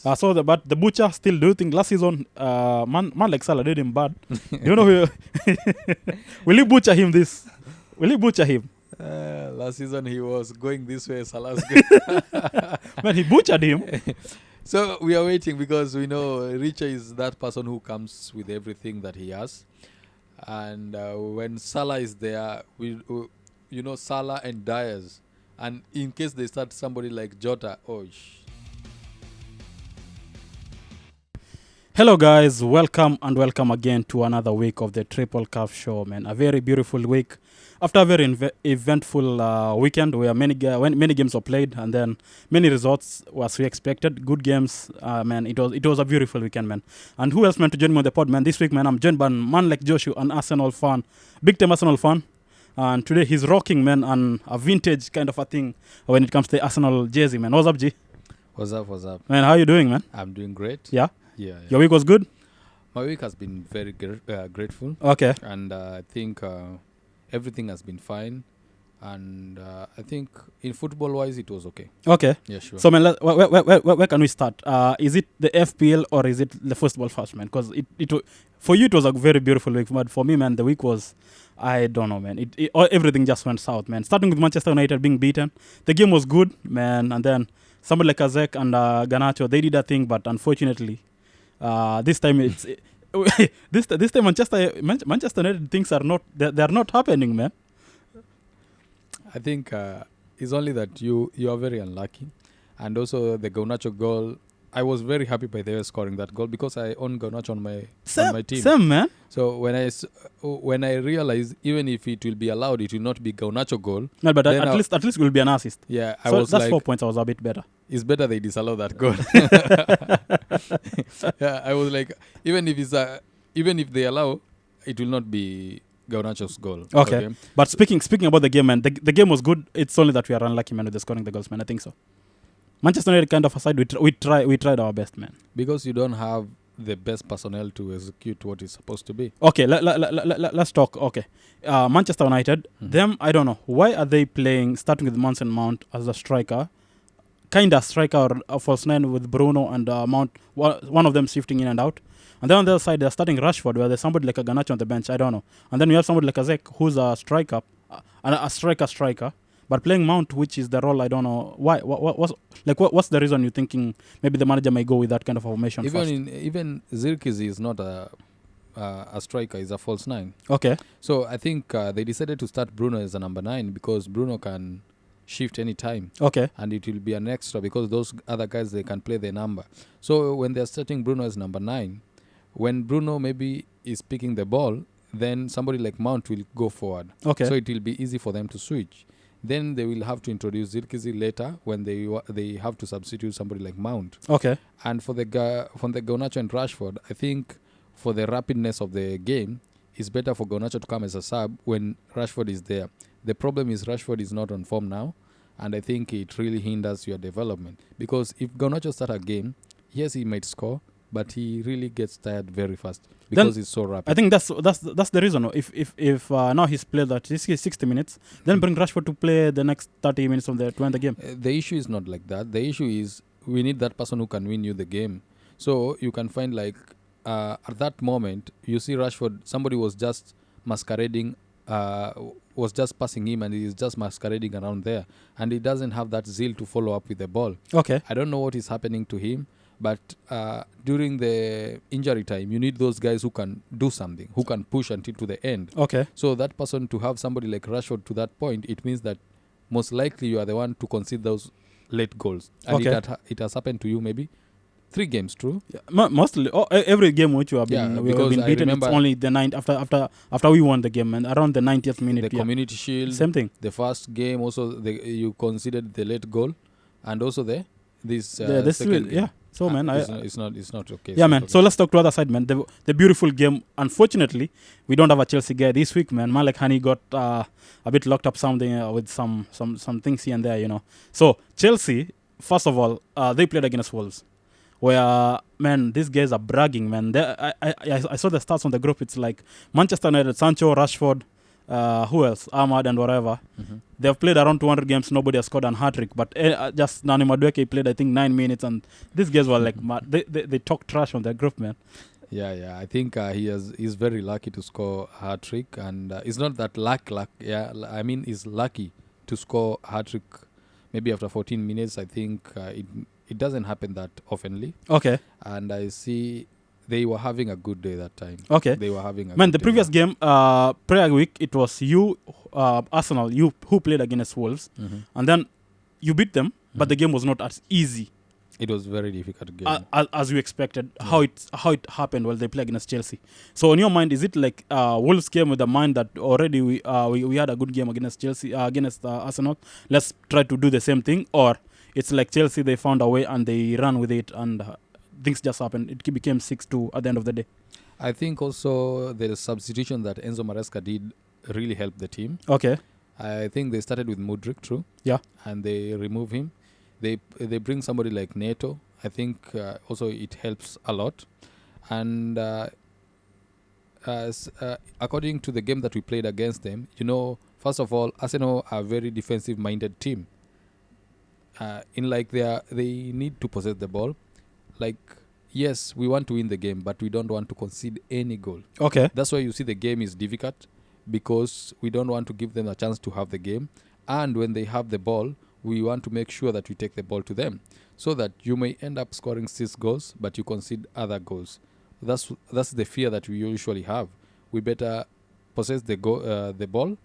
Yes. But the butcher still do you think last season, man like Salah did him bad. Do you know will you butcher him this? Will you butcher him? Last season he was going this way. Salah's going. Man, he butchered him. So we are waiting because we know Richa is that person who comes with everything that he has, and when Salah is there, you know Salah and Diaz, and in case they start somebody like Jota, Hello guys, welcome again to another week of the Triple Cup Show, man. A very beautiful week. After a very eventful weekend where many games were played and then many results as we expected. Good games, man. It was a beautiful weekend, man. And who else meant to join me on the pod, man? This week, man, I'm joined by a man like Joshua, an Arsenal fan, big time Arsenal fan. And today he's rocking, man, and a vintage kind of a thing when it comes to the Arsenal jersey, man. What's up, G? What's up? Man, how you doing, man? I'm doing great. Yeah? Yeah. Your week was good? My week has been very grateful. Okay. And I think everything has been fine. And I think in football-wise, it was okay. Okay. Yeah, sure. So, man, where can we start? Is it the FPL or is it the football first, man? Because for you, it was a very beautiful week. But for me, man, the week was, I don't know, man. Everything just went south, man. Starting with Manchester United being beaten. The game was good, man. And then somebody like Eze and Garnacho, they did that thing. But unfortunately, this time it's... this time Manchester United things are not... They're not happening, man. I think it's only that you are very unlucky. And also the Garnacho goal, I was very happy by their scoring that goal because I own Garnacho on my team. Same, man. So when I realized even if it will be allowed, it will not be Garnacho goal. No, but at least it will be an assist. Yeah, that's like 4 points. I was a bit better. It's better they disallow that goal. Yeah, I was like, even if they allow, it will not be Garnacho's goal. Okay. But speaking about the game, man, the game was good. It's only that we are unlucky, man, with the scoring the goals, man. I think so. Manchester United kind of aside, we tried our best, man. Because you don't have the best personnel to execute what is supposed to be. Okay, let's talk. Okay, Manchester United, them, I don't know. Why are they playing, starting with Mason Mount as a striker? Kind of striker or a false nine with Bruno and Mount, one of them shifting in and out. And then on the other side, they're starting Rashford, where there's somebody like a Garnacho on the bench. I don't know. And then we have somebody like Eze, who's a striker, a striker. But playing Mount, which is the role, I don't know why. What's the reason you're thinking maybe the manager may go with that kind of formation? Even Zirkzee is not a striker; he's a false nine. Okay. So I think they decided to start Bruno as a number 9 because Bruno can shift any time. Okay. And it will be an extra because those other guys, they can play their number. So when they're starting Bruno as number 9, when Bruno maybe is picking the ball, then somebody like Mount will go forward. Okay. So it will be easy for them to switch. Then they will have to introduce Zirkzee later when they have to substitute somebody like Mount. Okay. And for the Garnacho and Rashford, I think for the rapidness of the game, it's better for Garnacho to come as a sub when Rashford is there. The problem is Rashford is not on form now, and I think it really hinders your development. Because if Garnacho start a game, yes, he might score, but he really gets tired very fast because he's so rapid. I think that's the reason. If now he's played that this is 60 minutes, then bring Rashford to play the next 30 minutes to end the game. The issue is not like that. The issue is we need that person who can win you the game. So you can find like at that moment you see Rashford, somebody was just masquerading, was just passing him and he's just masquerading around there, and he doesn't have that zeal to follow up with the ball. Okay. I don't know what is happening to him. But during the injury time, you need those guys who can do something, who can push until to the end. Okay. So that person, to have somebody like Rashford to that point, it means that most likely you are the one to concede those late goals. And it has happened to you maybe 3 games, true? Yeah, mostly. Every game which we have been beaten, it's only the 9th after we won the game, and around the 90th minute. The Community Shield. Same thing. The first game also, you considered the late goal, and also this second game. Yeah. So man, it's not okay. Yeah, man. Okay. So let's talk to the other side, man. The beautiful game. Unfortunately, we don't have a Chelsea guy this week, man. Like Hani got a bit locked up something with some things here and there, you know. So Chelsea, first of all, they played against Wolves, where man, these guys are bragging, man. I saw the stats on the group. It's like Manchester United, Sancho, Rashford, who else? Ahmad and whatever. They have played around 200 games. Nobody has scored an hat-trick. But just Nani Madueke played, I think, 9 minutes. And these guys were like, they talk trash on their group, man. Yeah. I think he's very lucky to score a hat-trick. And it's not that luck. Yeah, I mean, he's lucky to score a hat-trick maybe after 14 minutes. I think it doesn't happen that oftenly. Okay. And I see they were having a good day that time. Okay. They were having a Man, good the day, previous yeah. game, prayer week, it was you, Arsenal, you who played against Wolves. And then you beat them, but the game was not as easy It was very difficult game. as you expected. How it happened while they play against Chelsea. So in your mind, is it like Wolves came with the mind that already we had a good game against Chelsea, against Arsenal? Let's try to do the same thing, or it's like Chelsea, they found a way and they ran with it and things just happened. It became 6-2 at the end of the day. I think also the substitution that Enzo Maresca did really helped the team. Okay. I think they started with Mudryk, true. Yeah. And they remove him. They bring somebody like Neto. I think also it helps a lot. And according to the game that we played against them, first of all, Arsenal are a very defensive-minded team. They need to possess the ball. Like, yes, we want to win the game, but we don't want to concede any goal. Okay. That's why you see the game is difficult, because we don't want to give them a chance to have the game. And when they have the ball, we want to make sure that we take the ball to them, so that you may end up scoring 6 goals, but you concede other goals. That's the fear that we usually have. We better possess the ball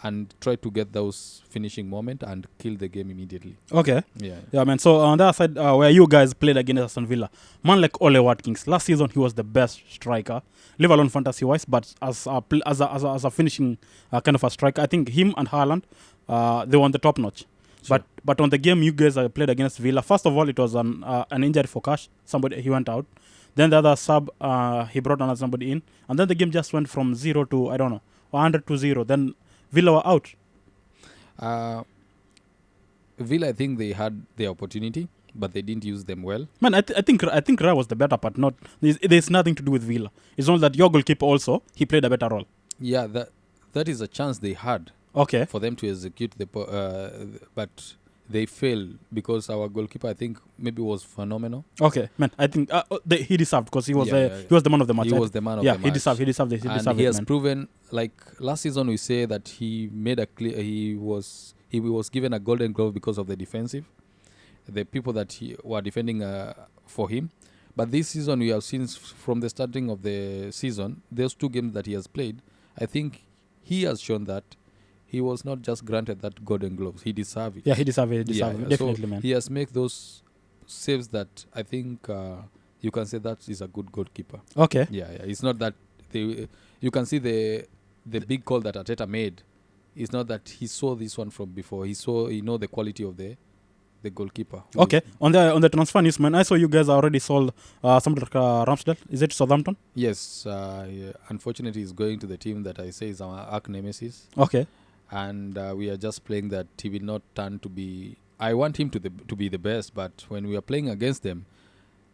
and try to get those finishing moment and kill the game immediately. Okay. Yeah, man. So on the other side, where you guys played against Aston Villa, man like Ole Watkins, last season he was the best striker, live alone fantasy-wise, but as a finishing kind of a striker, I think him and Haaland, they were on the top notch. Sure. But on the game you guys played against Villa, first of all, it was an injury for Cash. He went out. Then the other sub, he brought another somebody in. And then the game just went from 0 to, 100 to 0. Then Villa were out. Villa, I think they had the opportunity, but they didn't use them well. Man, I think Ra was the better part. There's nothing to do with Villa. It's not that your goalkeeper also, he played a better role. Yeah, that is a chance they had. Okay. For them to execute but they failed, because our goalkeeper, I think, maybe was phenomenal. Okay, man, I think he deserved, because he was the man of the match. He was the man of the match. Yeah, he deserved it. And he has proven, like last season, we say that he made a clear. He was given a golden glove because of the defensive, the people that were defending for him. But this season, we have seen from the starting of the season, those 2 games that he has played, I think he has shown that he was not just granted that golden gloves. He deserved it. Yeah, he deserved it. Definitely, so man. He has made those saves that I think you can say that is a good goalkeeper. Okay. Yeah. It's not that you can see the big call that Arteta made. It's not that he saw this one from before. He know the quality of the goalkeeper. Okay. On the transfer news, man, I saw you guys already sold somebody like Ramsdale. Is it Southampton? Yes. Unfortunately, he's going to the team that I say is our arch nemesis. Okay. And we are just playing that he will not turn to be. I want him to be the best, but when we are playing against them,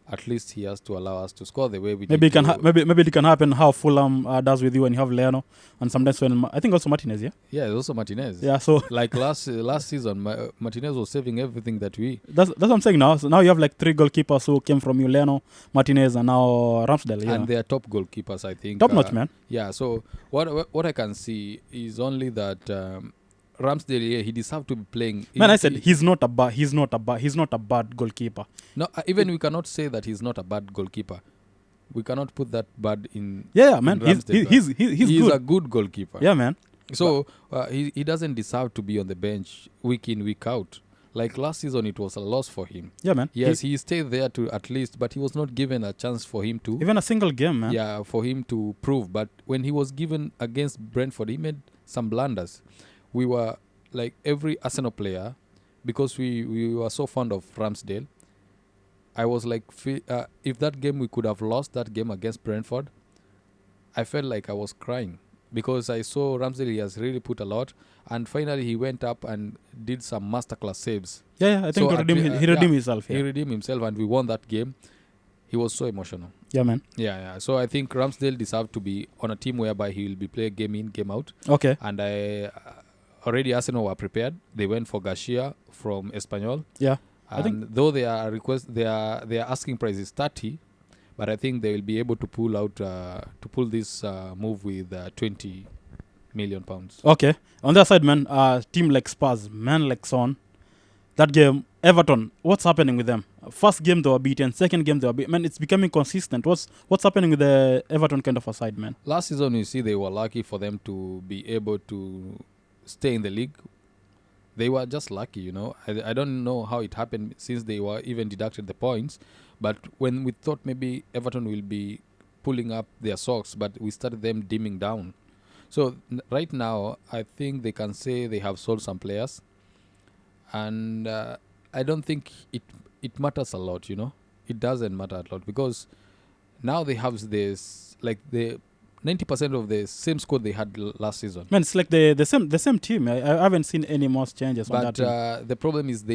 at least he has to allow us to score the way we. Maybe it can happen how Fulham does with you when you have Leno, and sometimes when I think also Martinez. Yeah, also Martinez. Yeah, so like last season, Martinez was saving everything that we. That's what I'm saying now. So now you have like 3 goalkeepers who came from you: Leno, Martinez, and now Ramsdale. And they are top goalkeepers, I think. Top notch, man. Yeah. So what I can see is only that. Ramsdale, he deserved to be playing. Man, I said he's not a bad goalkeeper. No, even we cannot say that he's not a bad goalkeeper. We cannot put that bad in. Yeah, man. He's good. A good goalkeeper. Yeah, man. So he doesn't deserve to be on the bench week in, week out. Like last season, it was a loss for him. Yeah, man. Yes, he stayed there to at least, but he was not given a chance for him to. Even a single game, man. Yeah, for him to prove. But when he was given against Brentford, he made some blunders. We were like every Arsenal player, because we were so fond of Ramsdale. I was like, if that game we could have lost that game against Brentford, I felt like I was crying, because I saw Ramsdale, he has really put a lot, and finally he went up and did some masterclass saves. Yeah, I think he redeemed himself. Yeah. He redeemed himself, and we won that game. He was so emotional. Yeah, man. Yeah. So I think Ramsdale deserved to be on a team whereby he will be playing game in, game out. Okay. And already Arsenal were prepared. They went for Garcia from Espanyol. Yeah. And though their asking price is 30, but I think they will be able to pull this move with 20 million pounds. Okay. On the other side, man, team like Spurs, man like Son, that game, Everton, what's happening with them? First game they were beaten, second game they were beaten. Man, it's becoming consistent. What's happening with the Everton kind of a side, man? Last season, you see, they were lucky for them to be able to stay in the league. They were just lucky, you know. I don't know how it happened since they were even deducted the points. But when we thought maybe Everton will be pulling up their socks, but we started them dimming down. So right now, I think they can say they have sold some players. And I don't think it matters a lot, you know. It doesn't matter a lot because now they have this, like the 90% of the same squad they had last season. Man, it's like the same team. I haven't seen any more changes on that team. But the problem is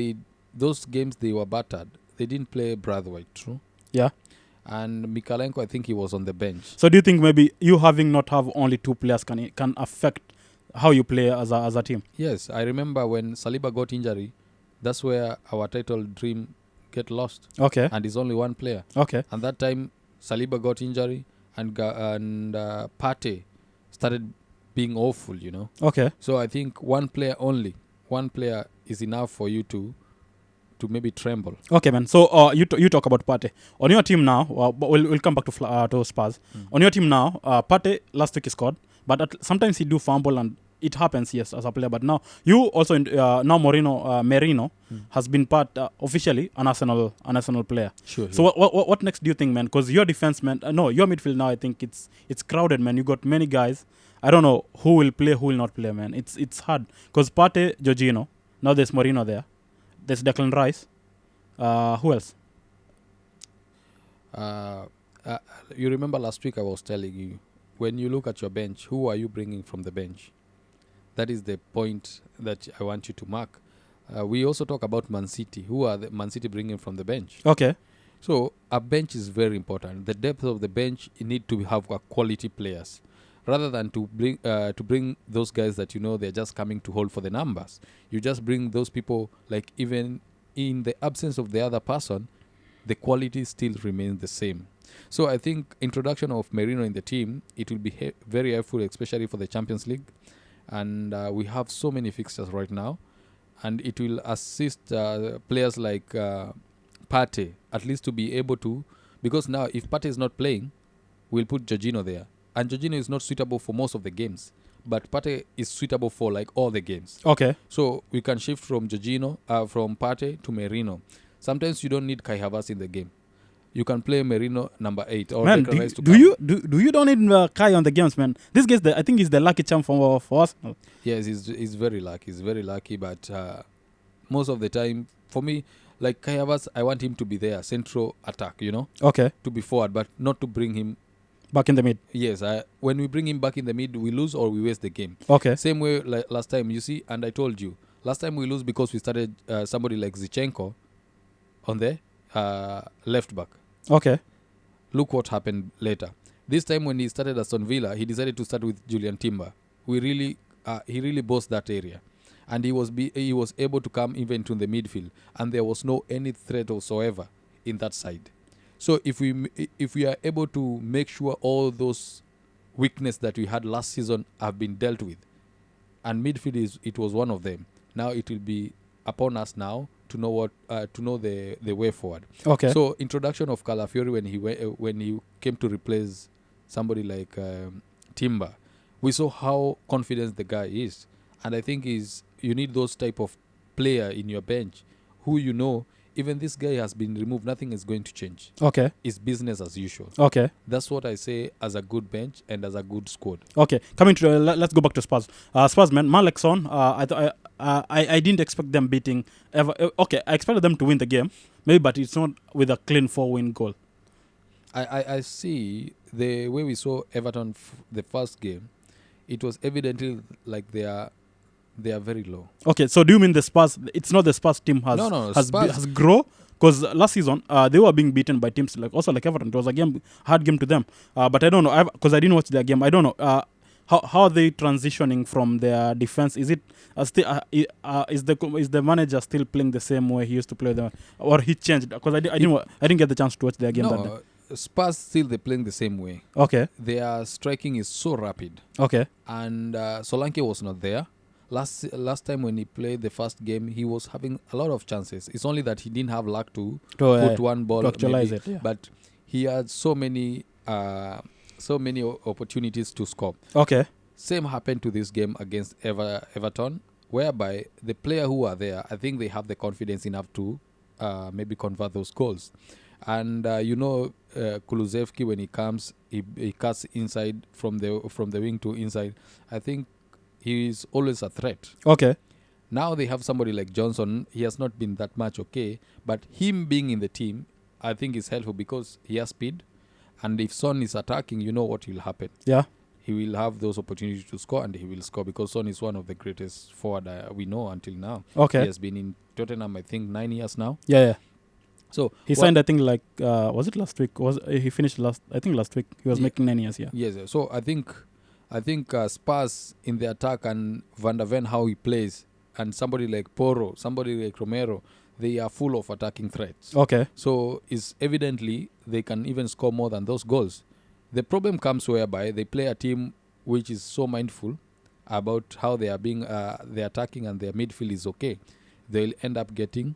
those games they were battered. They didn't play Brathwaite, true? Yeah. And Mikalenko, I think he was on the bench. So do you think maybe you having not have only two players can affect how you play as a team? Yes, I remember when Saliba got injury, that's where our title dream get lost. Okay. And it's only one player. Okay. And that time Saliba got injury and Partey started being awful, you know. Okay. So I think one player is enough for you to maybe tremble. Okay, man. So you talk about Partey. On your team now, we'll come back to Spurs. On your team now, Partey last week he scored, but sometimes he do fumble and it happens, yes, as a player. But now you also now Merino has been part officially an Arsenal player. Sure. So what next do you think, man? Because your defense, man, your midfield now, I think it's crowded, man. You got many guys. I don't know who will play, who will not play, man. It's hard because Partey, Jorginho. Now there's Merino there. There's Declan Rice. Who else? You remember last week I was telling you, when you look at your bench, who are you bringing from the bench? That is the point that I want you to mark. We also talk about Man City. Who are the Man City bringing from the bench? Okay. So a bench is very important. The depth of the bench, you need to have quality players. Rather than to bring those guys that you know they're just coming to hold for the numbers. You just bring those people, like even in the absence of the other person, the quality still remains the same. So I think introduction of Merino in the team, it will be very helpful, especially for the Champions League. And we have so many fixtures right now. And it will assist players like Partey, at least to be able to, because now if Partey is not playing, we'll put Jorginho there. And Jorginho is not suitable for most of the games, but Partey is suitable for like all the games. Okay. So we can shift from from Partey to Merino. Sometimes you don't need Kai Havertz in the game. You can play Merino number 8 or man. Do you don't need Kai on the games, man? This guy's I think he's the lucky charm for us. Yes, he's very lucky. He's very lucky, but most of the time, for me, like Kai Havertz, I want him to be there, central attack. You know. Okay. To be forward, but not to bring him back in the mid. Yes, when we bring him back in the mid, we lose or we waste the game. Okay. Same way like last time, you see, and I told you, last time we lose because we started somebody like Zinchenko on the left back. Okay. Look what happened later. This time when he started Aston Villa, he decided to start with Julian Timber. He really bossed that area. And he was able to come even to the midfield. And there was no any threat whatsoever in that side. So if we are able to make sure all those weaknesses that we had last season have been dealt with, and midfield it was one of them. Now it will be upon us now to know the way forward. Okay. So introduction of Calafiori when he came to replace somebody like Timber, we saw how confident the guy is, and I think you need those type of player in your bench who you know. Even this guy has been removed, nothing is going to change. Okay. It's business as usual. Okay. That's what I say as a good bench and as a good squad. Okay. Coming to let's go back to Spurs. Spurs, man, Malek Son, I didn't expect them beating ever. Okay, I expected them to win the game, maybe, but it's not with a clean 4-win goal. I see the way we saw Everton the first game, it was evidently like they are very low. Okay, so do you mean the Spurs? It's not the Spurs team has no, has grown Because last season they were being beaten by teams like Everton. It was a hard game to them. But I don't know because I didn't watch their game. I don't know how are they transitioning from their defense. Is it is the manager still playing the same way he used to play them, or he changed? Because I didn't get the chance to watch their game that day. Spurs still they're playing the same way. Okay. Their striking is so rapid. Okay. And Solanke was not there. Last time when he played the first game, he was having a lot of chances. It's only that he didn't have luck to put one ball. To actualize it, yeah. But he had so many opportunities to score. Okay. Same happened to this game against Everton, whereby the player who are there, I think they have the confidence enough to maybe convert those goals. And Kulusevski, when he comes, he cuts inside from the wing to inside. I think he is always a threat. Okay. Now they have somebody like Johnson. He has not been that much okay, but him being in the team, I think is helpful because he has speed. And if Son is attacking, you know what will happen. Yeah. He will have those opportunities to score, and he will score because Son is one of the greatest forward we know until now. Okay. He has been in Tottenham, I think, 9 years now. Yeah. So he signed, I think, was it last week? He finished last week. He was making 9 years, yeah. Yes. So I think Spurs in the attack and Van der Ven, how he plays, and somebody like Porro, somebody like Romero, they are full of attacking threats. Okay. So it's evidently they can even score more than those goals. The problem comes whereby they play a team which is so mindful about how they are being, their attacking and their midfield is okay. They'll end up getting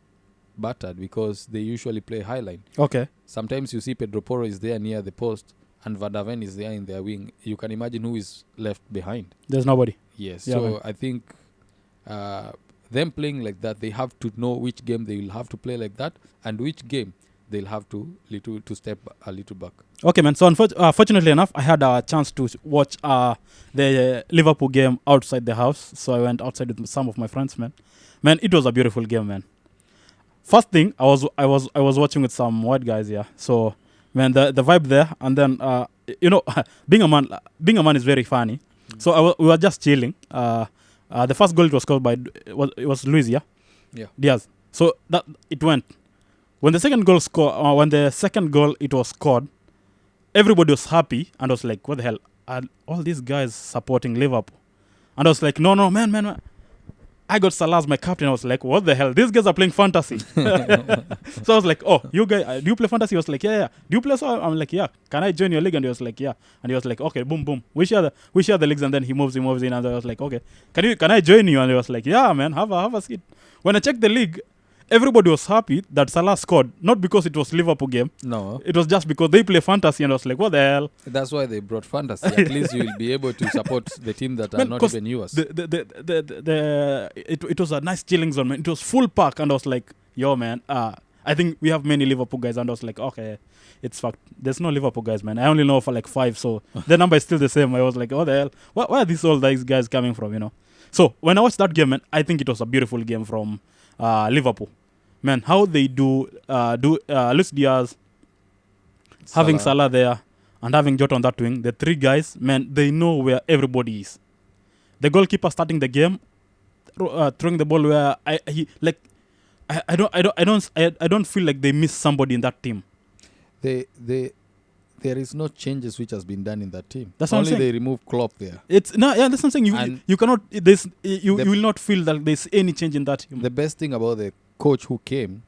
battered because they usually play high line. Okay. Sometimes you see Pedro Porro is there near the post and Van der Ven is there in their wing. You can imagine who is left behind. There's nobody. Yes. Yeah, so man. I think them playing like that, they have to know which game they will have to play like that and which game they'll have to step a little back. Okay, man. So fortunately enough, I had a chance to watch the Liverpool game outside the house. So I went outside with some of my friends, man. Man, it was a beautiful game, man. First thing, I was watching with some white guys, yeah. So, man, the vibe there, and then being a man is very funny. So we were just chilling. The first goal it was scored by it was Luis, yeah. Yeah. Diaz. So that it went. When the second goal it was scored, everybody was happy and was like, "What the hell? Are all these guys supporting Liverpool?" And I was like, "No, man. I got Salah as my captain." I was like, "What the hell? These guys are playing fantasy." So I was like, "Oh, you guys, do you play fantasy?" He was like, "Yeah. Do you play so?" I'm like, "Yeah. Can I join your league?" And he was like, "Yeah." And he was like, "Okay, boom. We share the leagues." And then he moves in. And I was like, "Okay, can I join you?" And he was like, "Yeah, man. Have a seat." When I checked the league, everybody was happy that Salah scored, not because it was Liverpool game. No. It was just because they play fantasy, and I was like, "What the hell?" That's why they brought fantasy. At least you will be able to support the team that are not even yours. It was a nice chilling zone, man. It was full pack, and I was like, "Yo, man, I think we have many Liverpool guys." And I was like, "Okay, it's fucked. There's no Liverpool guys, man. I only know for like 5, so the number is still the same." I was like, "What the hell? Where are these all these guys coming from?" So when I watched that game, man, I think it was a beautiful game from Liverpool. Man, how they do Luis Diaz, having Salah there, and having Jota on that wing, the three guys, man, they know where everybody is. The goalkeeper starting the game, throwing the ball where I don't feel like they miss somebody in that team. There is no changes which has been done in that team. That's what I'm saying. Only they remove Klopp there. That's what I'm saying. You cannot. You will not feel that there's any change in that team. The best thing about the coach who came,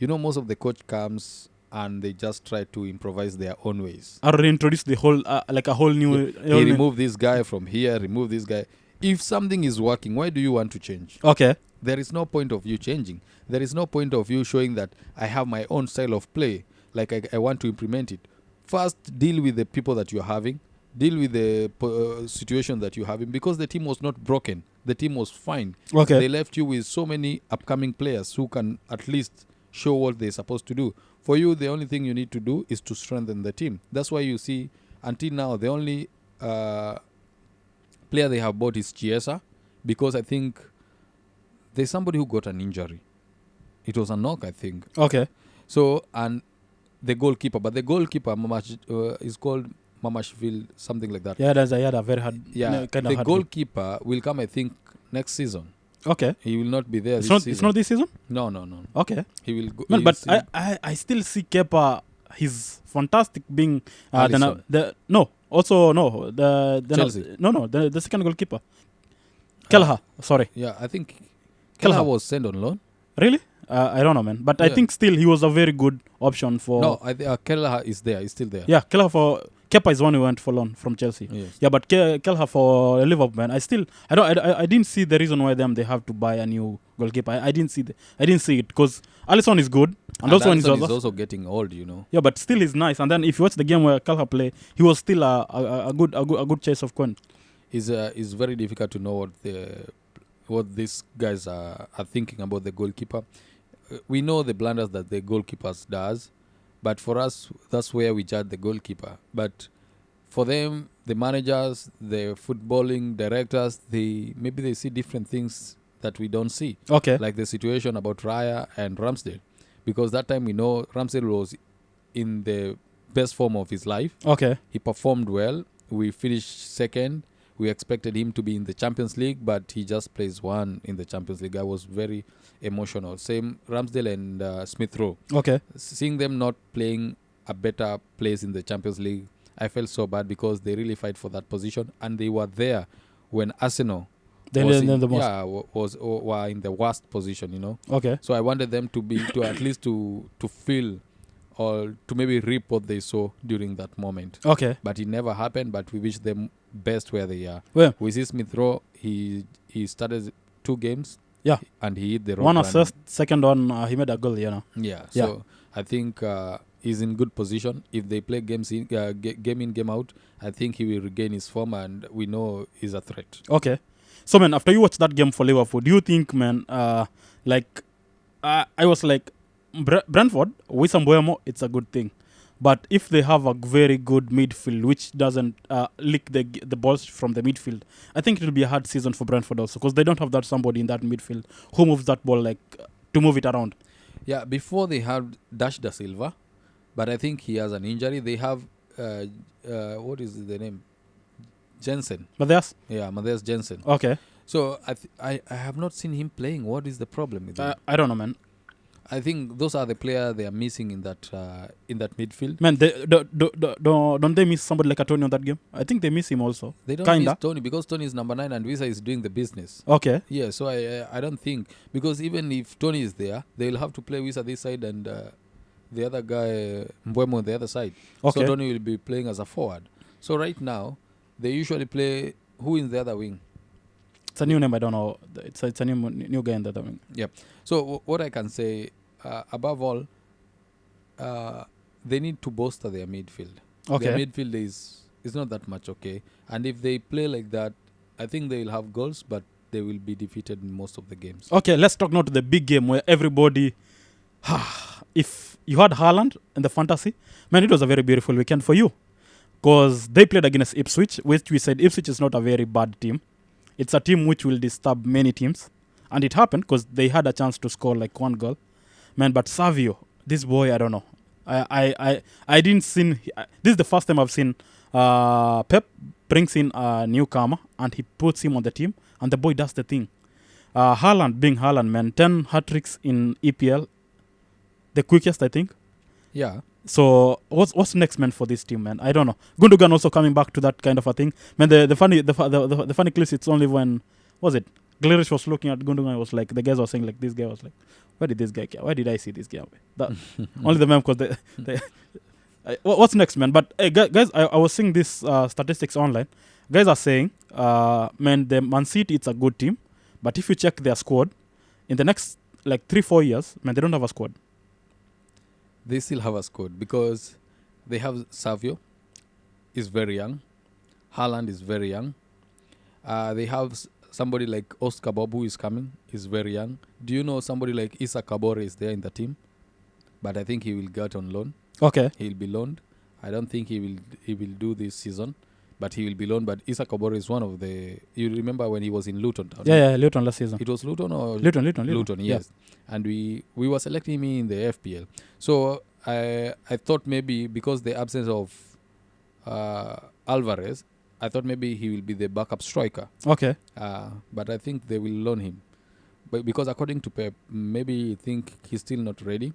most of the coach comes and they just try to improvise their own ways. Or reintroduce the whole a whole new. He remove this guy from here. Remove this guy. If something is working, why do you want to change? Okay. There is no point of you changing. There is no point of you showing that I have my own style of play. Like I want to implement it. First, deal with the people that you're having. Deal with the situation that you're having, because the team was not broken. The team was fine. Okay. They left you with so many upcoming players who can at least show what they're supposed to do. For you, the only thing you need to do is to strengthen the team. That's why you see, until now, the only player they have bought is Chiesa, because I think there's somebody who got an injury. It was a knock, I think. Okay. So, and the goalkeeper, but the goalkeeper is called Mamashvili, something like that. Yeah, that's a very hard. Yeah, kind the of hard goalkeeper will come, I think, next season. Okay. He will not be there It's this not. season. It's not this season. No, no, no. Okay. He will go. Man, he will but still- I still see Kepa. He's fantastic being Alisson. Chelsea. the second goalkeeper. Kelleher. Sorry. Yeah, I think Kelleher. Kelleher was sent on loan. Really? I don't know, man. But I Yeah. think still he was a very good option for. No, Kelleher is there. He's still there. Yeah, Kelleher for Kepa is one who went for loan from Chelsea. Yes. Yeah, but Kelleher for Liverpool, man. I didn't see the reason why they have to buy a new goalkeeper. I didn't see it because Alisson is good, and also when Alisson he's is also getting old, you know. yeah, but still he's nice. And then if you watch the game where Kelleher play, he was still a good chase of coin. It's very difficult to know what these guys are thinking about the goalkeeper. We know the blunders that the goalkeepers does, but for us, that's where we judge the goalkeeper. But for them, the managers, the footballing directors, maybe they see different things that we don't see. Okay. Like the situation about Raya and Ramsdale. Because that time we know Ramsdale was in the best form of his life. Okay. He performed well. We finished second. We expected him to be in the Champions League, but he just plays one in the Champions League. I was very emotional. Same Ramsdale and Smithrow. Okay. Seeing them not playing a better place in the Champions League, I felt so bad because they really fight for that position, and they were there when Arsenal were in the worst position, you know. Okay. So I wanted them to at least to feel or to maybe reap what they saw during that moment. Okay. But it never happened, but we wish them best where they are. Well, We see Smithrow, he started 2 games. Yeah. And he hit the road. one assist, second one he made a goal. You know. Yeah. Yeah. So I think he's in good position. If they play games game in, game out, I think he will regain his form, and we know he's a threat. Okay. So man, after you watch that game for Liverpool, do you think, man, I was like, Brentford with Mbuemo, it's a good thing. But if they have a very good midfield which doesn't lick the balls from the midfield, I think it will be a hard season for Brentford also, because they don't have that somebody in that midfield who moves that ball to move it around. Yeah, before they had Dash Da Silva, but I think he has an injury. They have, what is the name? Jensen. Matthias? Yeah, Matthias Jensen. Okay. So I have not seen him playing. What is the problem with him? I don't know, man. I think those are the players they are missing in that midfield. Man, don't they miss somebody like Tony on that game? I think they miss him also. They don't Kinda. miss Tony because Tony is number 9 and Visa is doing the business. Okay. Yeah, so I don't think, because even if Tony is there, they'll have to play Visa this side and the other guy Mbuemo on the other side. Okay. So Tony will be playing as a forward. So right now they usually play who in the other wing. It's a new name, I don't know. It's a new guy in the other wing. Yep. So what I can say, above all, they need to bolster their midfield. Okay. Their midfield is not that much okay. And if they play like that, I think they will have goals, but they will be defeated in most of the games. Okay, let's talk now to the big game where everybody... if you had Haaland in the fantasy, man, it was a very beautiful weekend for you. Because they played against Ipswich, which we said Ipswich is not a very bad team. It's a team which will disturb many teams. And it happened because they had a chance to score like 1 goal. Man, but Savio, this boy, I don't know. I didn't see... This is the first time I've seen Pep brings in a newcomer and he puts him on the team and the boy does the thing. Haaland, being Haaland, man, 10 hat-tricks in EPL. The quickest, I think. Yeah. So what's next, man, for this team, man? I don't know. Gundogan also coming back to that kind of a thing. Man, the funny clips, it's only when... Was it? Grealish was looking at Gundogan, was like, the guys were saying, like, this guy was like, where did I see this guy? That, only the man, because what's next, man? But hey, guys, I was seeing this statistics online. Guys are saying, man, the Man City, it's a good team. But if you check their squad, in the next, 3-4 years, man, they don't have a squad. They still have a squad because they have Savio, is very young. Haaland is very young. They have somebody like Oscar Bob, who is coming, is very young. Do you know somebody like Isak is there in the team? But I think he will get on loan. Okay. He'll be loaned. I don't think he will do this season, but he will be loaned. But Isak is one of the... You remember when he was in Luton Town? Yeah, Luton last season. It was Luton or... Luton, yes. Yeah. And we were selecting him in the FPL. So I thought maybe because the absence of Alvarez, I thought maybe he will be the backup striker. Okay. But I think they will loan him. but because according to Pep, maybe you think he's still not ready,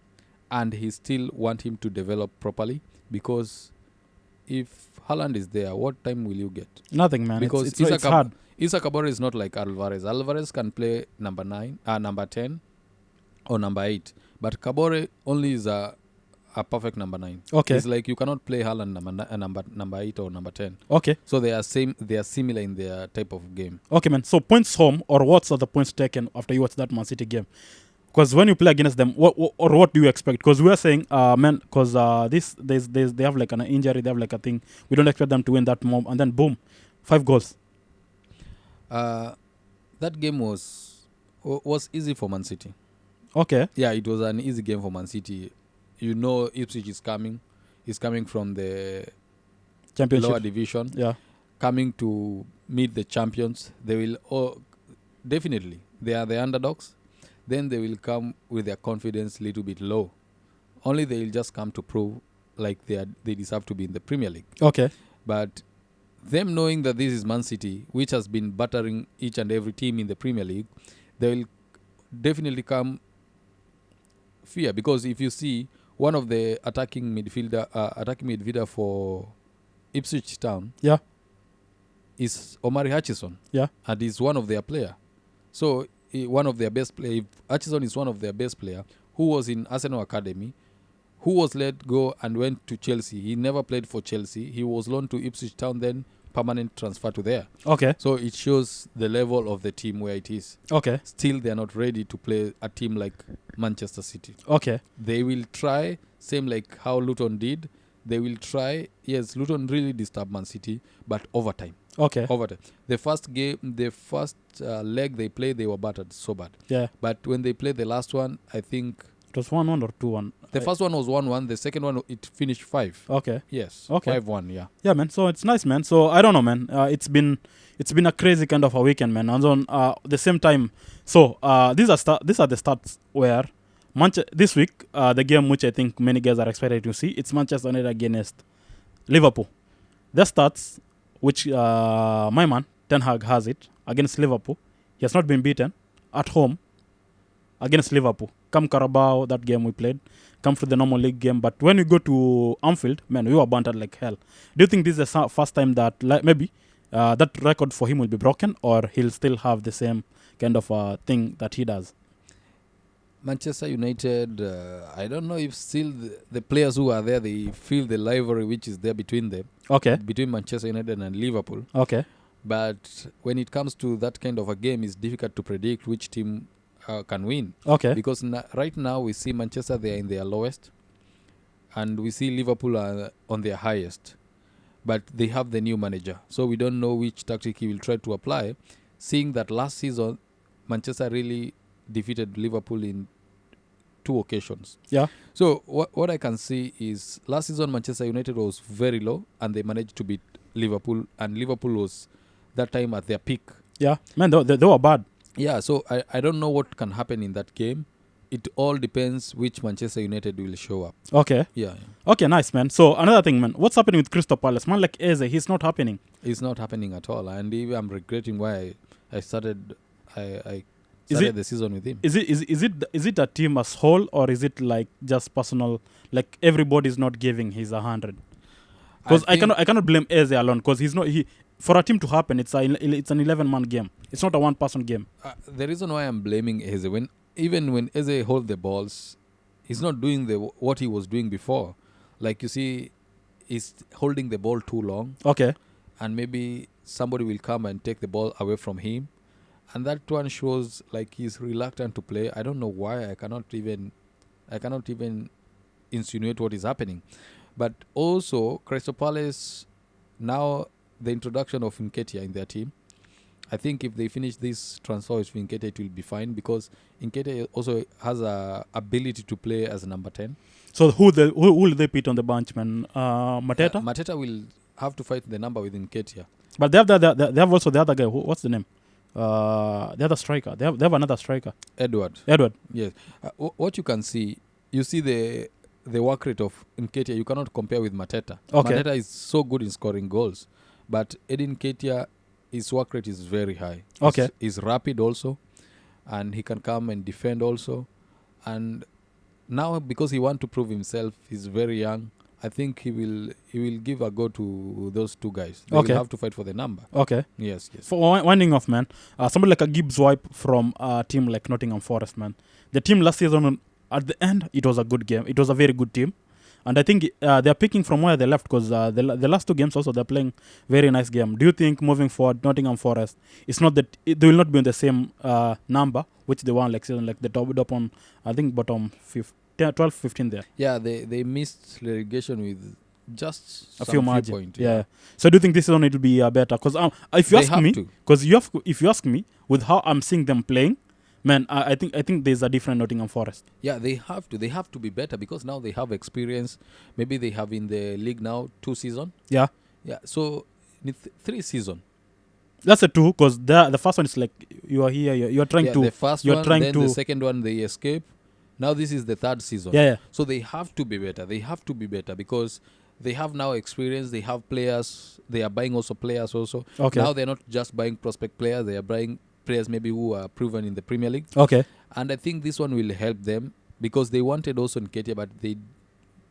and he still want him to develop properly. Because if Haaland is there, what time will you get? Nothing, man. Because It's hard. Isak is not like Alvarez. Alvarez can play number 9, number 10, or number 8. But Kabore only is a perfect number 9. Okay. It's like you cannot play Haaland number 8 or number 10. Okay. So they are similar in their type of game. Okay, man. So points home, or what's the points taken after you watch that Man City game? Because when you play against them, what do you expect? Because we are saying, man, because they have like an injury, they have like a thing. We don't expect them to win that mob, and then boom, 5 goals. That game was easy for Man City. Okay. Yeah, it was an easy game for Man City. You know, Ipswich is coming. He's coming from the Championship. lower division. Yeah. Coming to meet the champions. They will definitely. They are the underdogs. Then they will come with their confidence a little bit low. Only they will just come to prove like they deserve to be in the Premier League. Okay. But them knowing that this is Man City, which has been battering each and every team in the Premier League, they will definitely come fear. Because if you see one of the attacking midfielder for Ipswich Town, Yeah. is Omari Hutchison. Yeah. And he's one of their player. So one of their best player. If Hutchison is one of their best player, who was in Arsenal Academy, who was let go and went to Chelsea. He never played for Chelsea. He was loaned to Ipswich Town, then permanent transfer to there. Okay. So it shows the level of the team where it is. Okay. Still, they are not ready to play a team like Manchester City. Okay. They will try, same like how Luton did. They will try. Yes, Luton really disturbed Man City, but overtime. Okay. Overtime. The first leg they played, they were battered so bad. Yeah. But when they played the last one, I think It was 1-1 or 2-1. the first one was 1-1. The second one, it finished 5. Okay. Yes. Okay. 5-1, yeah. Yeah, man. So it's nice, man. So I don't know, man. It's been a crazy kind of a weekend, man. And on the same time, so these are the stats where this week the game which I think many guys are excited to see, it's Manchester United against Liverpool. The stats which my man Ten Hag has it against Liverpool. He has not been beaten at home against Liverpool. Come Carabao, that game we played. Come for the normal league game. But when we go to Anfield, man, we were bantered like hell. Do you think this is the first time that maybe that record for him will be broken, or he'll still have the same kind of thing that he does? Manchester United, I don't know if still the players who are there, they feel the rivalry which is there between them. Okay. Between Manchester United and Liverpool. Okay. But when it comes to that kind of a game, it's difficult to predict which team can win. Okay. Because right now we see Manchester, they are in their lowest. And we see Liverpool are on their highest. But they have the new manager. So we don't know which tactic he will try to apply. Seeing that last season, Manchester really defeated Liverpool in 2 occasions. Yeah. So what I can see is last season Manchester United was very low and they managed to beat Liverpool, and Liverpool was that time at their peak. Yeah. Man, they were bad. Yeah, so I don't know what can happen in that game. It all depends which Manchester United will show up. Okay. Yeah. Okay, nice, man. So another thing, man, what's happening with Crystal Palace? Man like Eze, he's not happening. It's not happening at all. And even I'm regretting why I started the season with him. Is it a team as whole, or is it like just personal? Like everybody's not giving his 100. Because I cannot blame Eze alone. Because for a team to happen, it's an 11-man game. It's not a one-person game. The reason why I'm blaming Eze, when Eze holds the balls, he's not doing what he was doing before. Like you see, he's holding the ball too long. Okay. And maybe somebody will come and take the ball away from him. And that one shows like he's reluctant to play. I don't know why. I cannot even insinuate what is happening. But also, Crystal Palace, now the introduction of Nketiah in their team, I think if they finish this transfer with Nketiah, it will be fine, because Nketiah also has a ability to play as a number 10. So who will they put on the bench, man? Mateta? Mateta will have to fight the number with Nketiah. But they have also the other guy. What's the name? The other striker. They have another striker. Edward. Yes. What you can see, you see the work rate of Nketiah, you cannot compare with Mateta. Okay. Mateta is so good in scoring goals, but Edin Nketiah, his work rate is very high. Okay. He's rapid also, and he can come and defend also. And now, because he wants to prove himself, he's very young. I think he will give a go to those two guys. They will have to fight for the number. Okay. Yes. For winding off, man, somebody like a Gibbs wipe from a team like Nottingham Forest, man. The team last season, at the end, it was a good game. It was a very good team. And I think they're picking from where they left because the last two games also they're playing very nice game. Do you think moving forward, Nottingham Forest, it's not that they will not be on the same number which they won like season, like the top on, I think bottom 12, 15 there. Yeah, they missed relegation with just a few margin. Point, yeah. So do you think this season it will be better? Because if you ask me, if you ask me with how I'm seeing them playing, man, I think there's a different Nottingham Forest. Yeah, they have to. They have to be better because now they have experience. Maybe they have in the league now 2 seasons. Yeah. Yeah. So 3 seasons. That's a 2 because the first one is like you are here. You're trying to. The first one. Then the second one they escape. Now this is the 3rd season. Yeah. So they have to be better. They have to be better because they have now experience. They have players. They are buying also players also. Okay. Now they're not just buying prospect players. They are buying players maybe who are proven in the Premier League. Okay. And I think this one will help them because they wanted also Nketiah, but they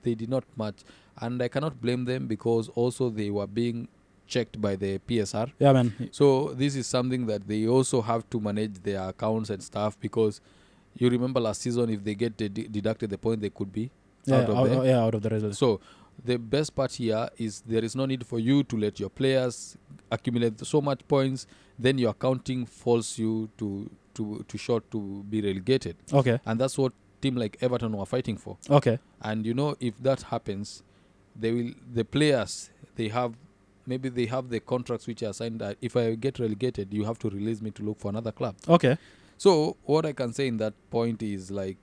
did not match. And I cannot blame them because also they were being checked by the PSR. Yeah, man. So this is something that they also have to manage their accounts and stuff because you remember last season if they get deducted the point they could be out of the result. So the best part here is there is no need for you to let your players accumulate so much points. Then your accounting falls you to short to be relegated. Okay. And that's what team like Everton were fighting for. Okay. And if that happens, the players they have the contracts which are signed that if I get relegated, you have to release me to look for another club. Okay. So what I can say in that point is like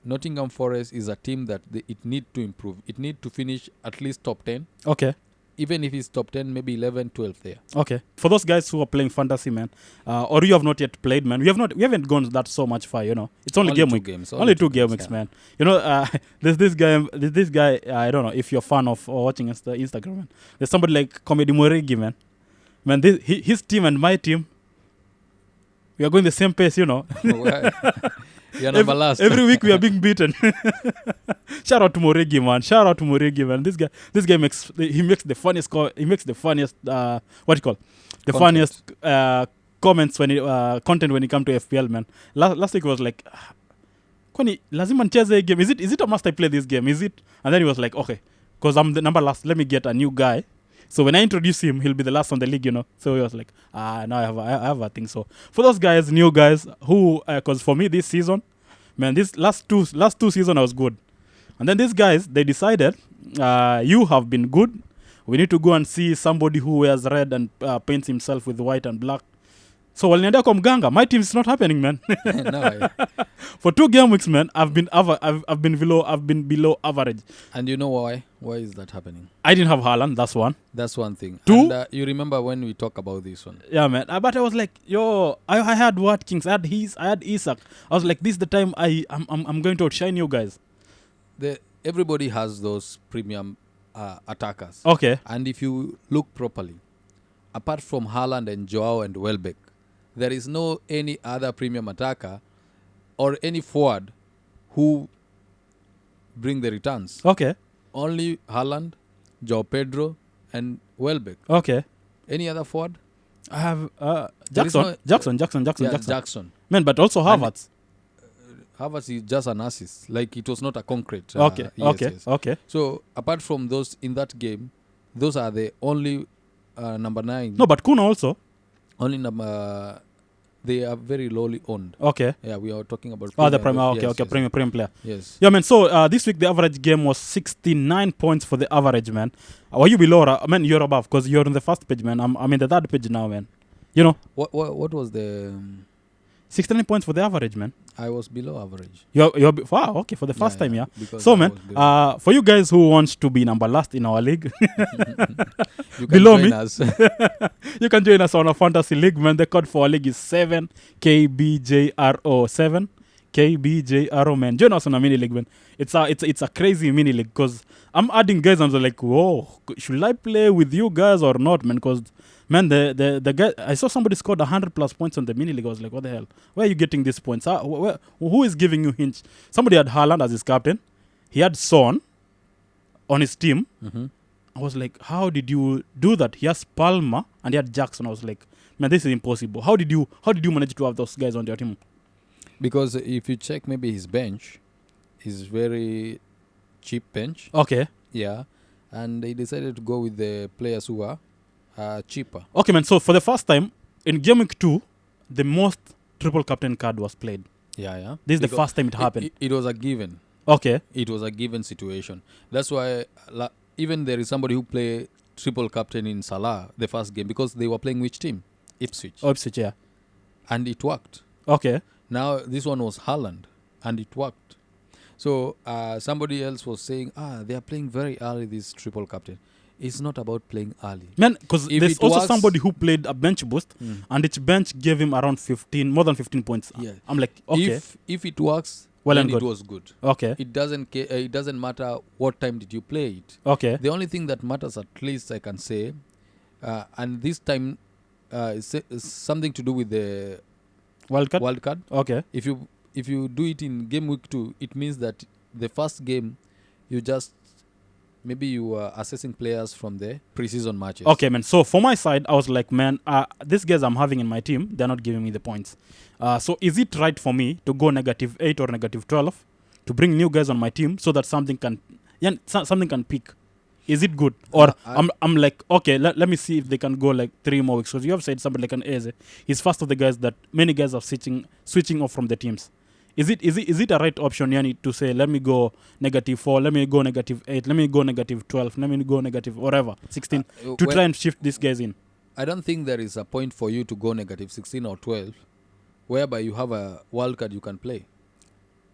Nottingham Forest is a team that it need to improve. It need to finish at least top 10. Okay. Even if it's top 10, maybe 11, 12 there. Okay. For those guys who are playing fantasy, man, or you have not yet played, man, we haven't gone that so much far, It's only game week. Only two game weeks, man. There's this guy, I don't know if you're a fan of or watching Instagram, man. There's somebody like Comedy Moregi, man. Man, his team and my team, we are going the same pace, You're number last. Every week we are being beaten. Shout out to Moregi, man. This guy makes the funniest funniest comments when content when it comes to FPL, man. Last week was like, kwani lazima nicheze game. Is it a must I play this game? Is it? And then he was like, okay, because I'm the number last, let me get a new guy. So when I introduce him, he'll be the last on the league, So he was like, now I have a thing. So for those guys, new guys who, because for me this season, man, this last two season I was good, and then these guys they decided, you have been good. We need to go and see somebody who wears red and paints himself with white and black. So waliniendea kwa mganga. My team is not happening, man. No. For 2 game weeks, man, I've been below average. And you know why? Why is that happening? I didn't have Haaland. That's one. That's one thing. 2. And you remember when we talk about this one? Yeah, man. But I was like, I had Watkins, I had Isak. I was like, this is the time I'm going to outshine you guys. Everybody has those premium attackers. Okay. And if you look properly, apart from Haaland and Joao and Welbeck, there is no any other premium attacker or any forward who bring the returns. Okay. Only Haaland, Joao Pedro, and Welbeck. Okay. Any other forward? I have Jackson. Man, but also Havertz. Havertz is just an assist. Like it was not a concrete. Okay. So apart from those in that game, those are the only number 9. No, but Kuna also. Only number. They are very lowly owned. Okay. Yeah, we are talking about. The Premier. Okay. Premium player. Yes. Yeah, man. So this week the average game was 69 points for the average, man. Were you below? Man, you're above because you're on the first page, man. I'm in the 3rd page now, man. What was the 69 points for the average, man. I was below average. You're wow, okay, for the first time, yeah. So, man, for you guys who wants to be number last in our league, you can below join me, us. You can join us on a fantasy league, man. The code for our league is 7KBJRO. KBJ Arrow, man. Join us on a mini league, man. It's a crazy mini league because I'm adding guys and I'm like, whoa, should I play with you guys or not, man? Because man, the guy, I saw somebody scored 100+ points on the mini league. I was like, what the hell? Where are you getting these points? Who is giving you hints? Somebody had Haaland as his captain. He had Son on his team. Mm-hmm. I was like, how did you do that? He has Palmer and he had Jackson. I was like, man, this is impossible. How did you manage to have those guys on your team? Because if you check maybe his bench, is very cheap bench. Okay. Yeah. And they decided to go with the players who are cheaper. Okay, man. So for the first time in Game Week 2, the most triple captain card was played. Yeah. This is the first time it happened. It was a given. Okay. It was a given situation. That's why even there is somebody who played triple captain in Salah the first game because they were playing which team? Ipswich. Oh, Ipswich, yeah. And it worked. Okay. Now this one was Haaland and it worked. So somebody else was saying, they are playing very early, this triple captain. It's not about playing early. Man, because there's also somebody who played a bench boost and each bench gave him around more than 15 points. Yeah. I'm like, okay. If it works, well, then and it was good. Okay. It doesn't matter what time did you play it. Okay. The only thing that matters, at least I can say, and this time is something to do with the Wild card. Okay. If you do it in game week 2, it means that the first game you just maybe you are assessing players from the preseason matches. Okay, man. So for my side, I was like, man, these guys I'm having in my team, they're not giving me the points. So is it right for me to go -8 or -12 to bring new guys on my team so that something can peak? Is it good? Or I'm like, okay, let me see if they can go like 3 more weeks. Because you have said somebody like an Eze, he's first of the guys that many guys are switching off from the teams. Is it a right option, Yani, to say, let me go -4, let me go -8, let me go -12, let me go whatever, 16, to try and shift these guys in? I don't think there is a point for you to go -16 or 12, whereby you have a wild card you can play.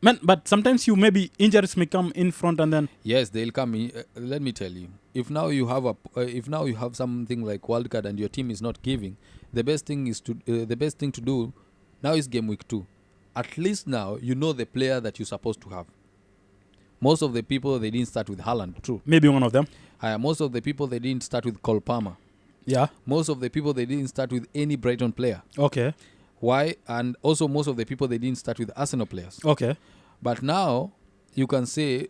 Man, but sometimes maybe injuries may come in front and then... Yes, they'll come in. Let me tell you, if now you have something like wildcard and your team is not giving, the best thing to do now is game week 2. At least now you know the player that you're supposed to have. Most of the people, they didn't start with Haaland. True. Maybe one of them. Most of the people, they didn't start with Cole Palmer. Yeah. Most of the people, they didn't start with any Brighton player. Okay. Why? And also most of the people, they didn't start with Arsenal players. Okay. But now you can say,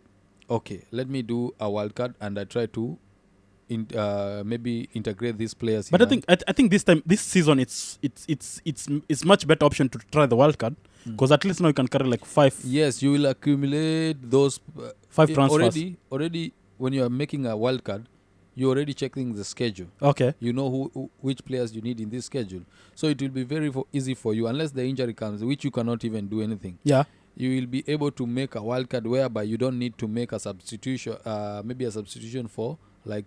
okay, let me do a wildcard and I try to maybe integrate these players. But I think this season it's much better option to try the wildcard because at least now you can carry like 5. Yes, you will accumulate those 5 transfers already. When you are making a wildcard, you're already checking the schedule. Okay. You know which players you need in this schedule, so it will be very easy for you unless the injury comes, which you cannot even do anything. Yeah. You will be able to make a wildcard whereby you don't need to make a substitution, maybe a substitution for like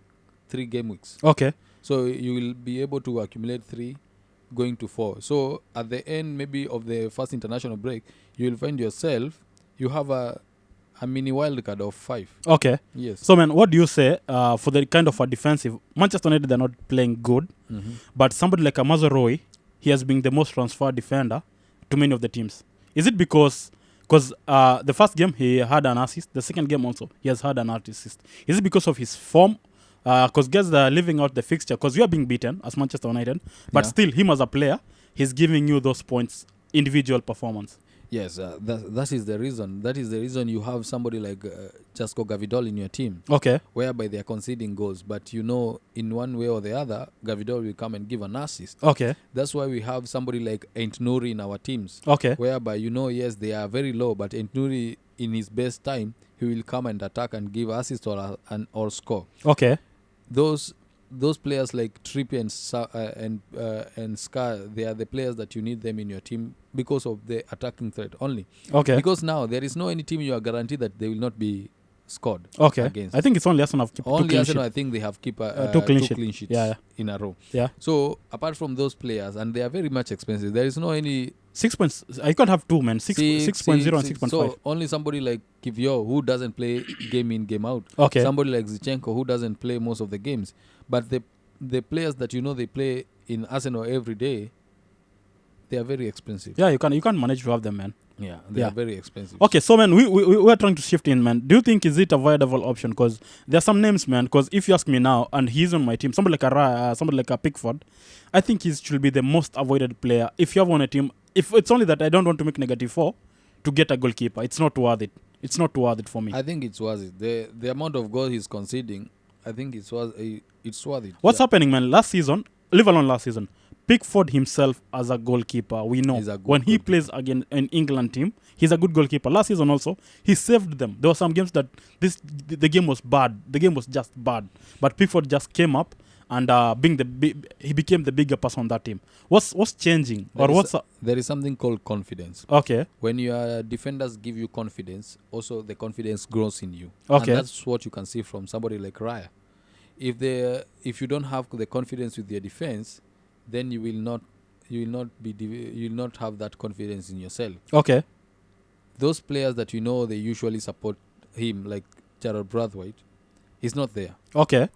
3 game weeks. Okay. So you will be able to accumulate 3 going to 4. So at the end maybe of the first international break, you will find yourself, you have a mini wildcard of 5. Okay. Yes. So, man, what do you say for the kind of a defensive? Manchester United, they're not playing good. Mm-hmm. But somebody like a Mazraoui, he has been the most transferred defender to many of the teams. Is it because the first game he had an assist, the second game also he has had an assist? Is it because of his form? Because guys are living out the fixture, because you are being beaten as Manchester United, but still him as a player, he's giving you those points, individual performance. Yes, that is the reason. That is the reason you have somebody like Jasko Gavidol in your team. Okay. Whereby they are conceding goals, but you know, in one way or the other, Gavidol will come and give an assist. Okay. That's why we have somebody like Ent Nouri in our teams. Okay. Whereby, you know, yes, they are very low, but Ent Nouri, in his best time, he will come and attack and give assist or score. Okay. Those players like Trippier and Scar, they are the players that you need them in your team because of the attacking threat only. Okay. Because now there is no any team you are guaranteed that they will not be scored. Okay. Against. I think it's only Arsenal have kept only 2 clean Arsenal, sheets. I think they have keep 2 clean sheets yeah. in a row. Yeah. So apart from those players, and they are very much expensive, there is no any 6 points. I can't have 2, man. 6.0 and 6.5. So only somebody like Kivio who doesn't play game in, game out. Okay. Somebody like Zichenko who doesn't play most of the games. But the players that you know they play in Arsenal every day, they are very expensive. Yeah, you can manage to have them, man. Yeah, they are very expensive. Okay, so man, we are trying to shift in, man. Do you think is it a viable option? Because there are some names, man. Because if you ask me now, and he's on my team, somebody like somebody like a Pickford, I think he should be the most avoided player. If you have on a team, if it's only that I don't want to make -4 to get a goalkeeper, it's not worth it. It's not worth it for me. I think it's worth it. The amount of goals he's conceding, I think it's worth it. What's happening, man? Last season, live alone last season, Pickford himself as a goalkeeper, we know when he plays against an England team, he's a good goalkeeper. Last season also, he saved them. There were some games that the game was bad. The game was just bad. But Pickford just came up and he became the bigger person on that team. What's changing? There is something called confidence. Okay. When your defenders give you confidence, also the confidence grows in you. Okay. And that's what you can see from somebody like Raya. If you don't have the confidence with your defense, then you will not have that confidence in yourself. Okay. Those players that they usually support him, like Gerald Brathwaite, he's not there. Okay.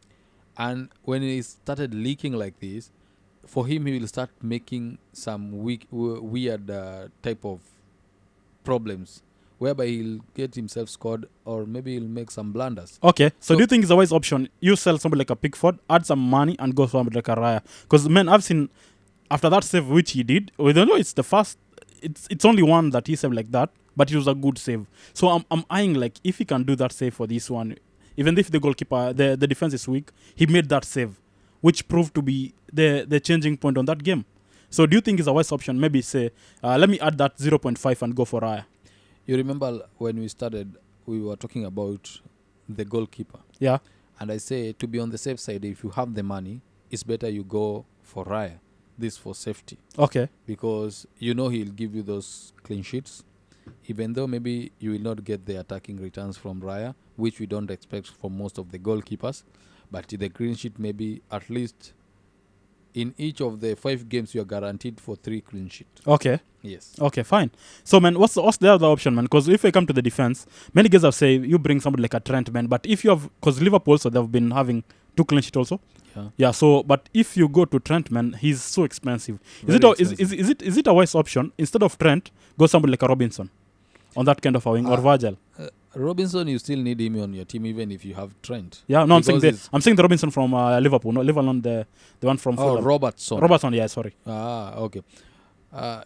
And when he started leaking like this, for him, he will start making some weird type of problems, whereby he'll get himself scored or maybe he'll make some blunders. Okay, so do you think it's a wise option? You sell somebody like a Pickford, add some money and go somebody like a Raya. Because, man, I've seen after that save which he did, we don't know it's the first, it's only one that he saved like that, but it was a good save. So I'm eyeing like if he can do that save for this one, even if the goalkeeper, the defense is weak, he made that save, which proved to be the changing point on that game. So do you think it's a wise option? Maybe say, let me add that 0.5 and go for Raya. You remember when we started, we were talking about the goalkeeper. Yeah. And I say, to be on the safe side, if you have the money, it's better you go for Raya. This for safety. Okay. Because he'll give you those clean sheets. Even though maybe you will not get the attacking returns from Raya, which we don't expect from most of the goalkeepers. But the clean sheet maybe at least in each of the 5 games, you are guaranteed for 3 clean sheets. Okay. Yes. Okay, fine. So, man, what's the other option, man? Because if I come to the defense, many guys have said you bring somebody like a Trent, man. But if you have, because Liverpool, so they've been having 2 clean sheets also. Yeah. Yeah. So, but if you go to Trent, man, he's so expensive. Is it a wise option instead of Trent, go somebody like a Robinson on that kind of a wing or Virgil? Robinson, you still need him on your team even if you have Trent. Yeah, no, I'm saying the Robinson from Liverpool, not Liverpool, the one from Fulham. Robertson. Robertson, yeah, sorry. Okay.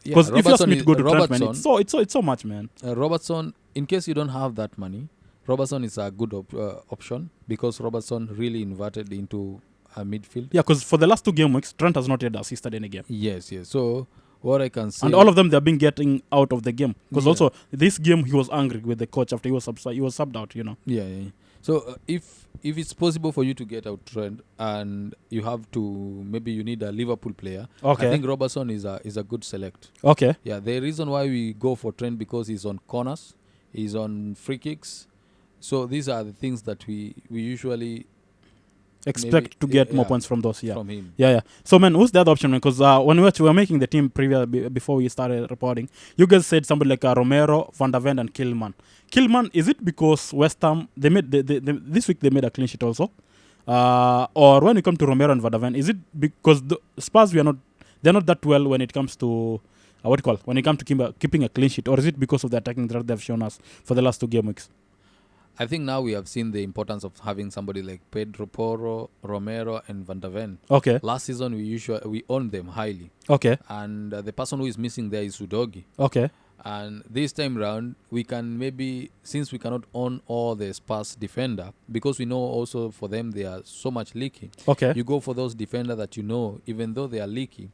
Because if you ask me to go to Trent, man, it's so much, man. Robertson, in case you don't have that money, Robertson is a good option because Robertson really inverted into a midfield. Yeah, because for the last 2 game weeks, Trent has not yet assisted any game. Yes. So what I can say, and all of them, they've been getting out of the game because also this game he was angry with the coach after he was subbed out. Yeah. So if it's possible for you to get out Trent and you have to, maybe you need a Liverpool player. Okay. I think Robertson is a good select. Okay. Yeah, the reason why we go for Trent because he's on corners, he's on free kicks. So these are the things that we usually expect to get more points from those. Yeah. From him. Yeah. So, man, who's the other option? Because when we were making the team before we started reporting, you guys said somebody like Romero, Van der Ven, and Kilman. Kilman, is it because West Ham they made this week they made a clean sheet also, or when you come to Romero and Van der Ven, is it because the Spurs they're not that well when it comes to when it comes to keeping a clean sheet, or is it because of the attacking that they've shown us for the last 2 game weeks? I think now we have seen the importance of having somebody like Pedro Porro, Romero, and Van der Ven. Okay. Last season we owned them highly. Okay. And the person who is missing there is Udogie. Okay. And this time round, we can maybe, since we cannot own all the Spurs defender, because we know also for them they are so much leaky. Okay. You go for those defenders that even though they are leaky,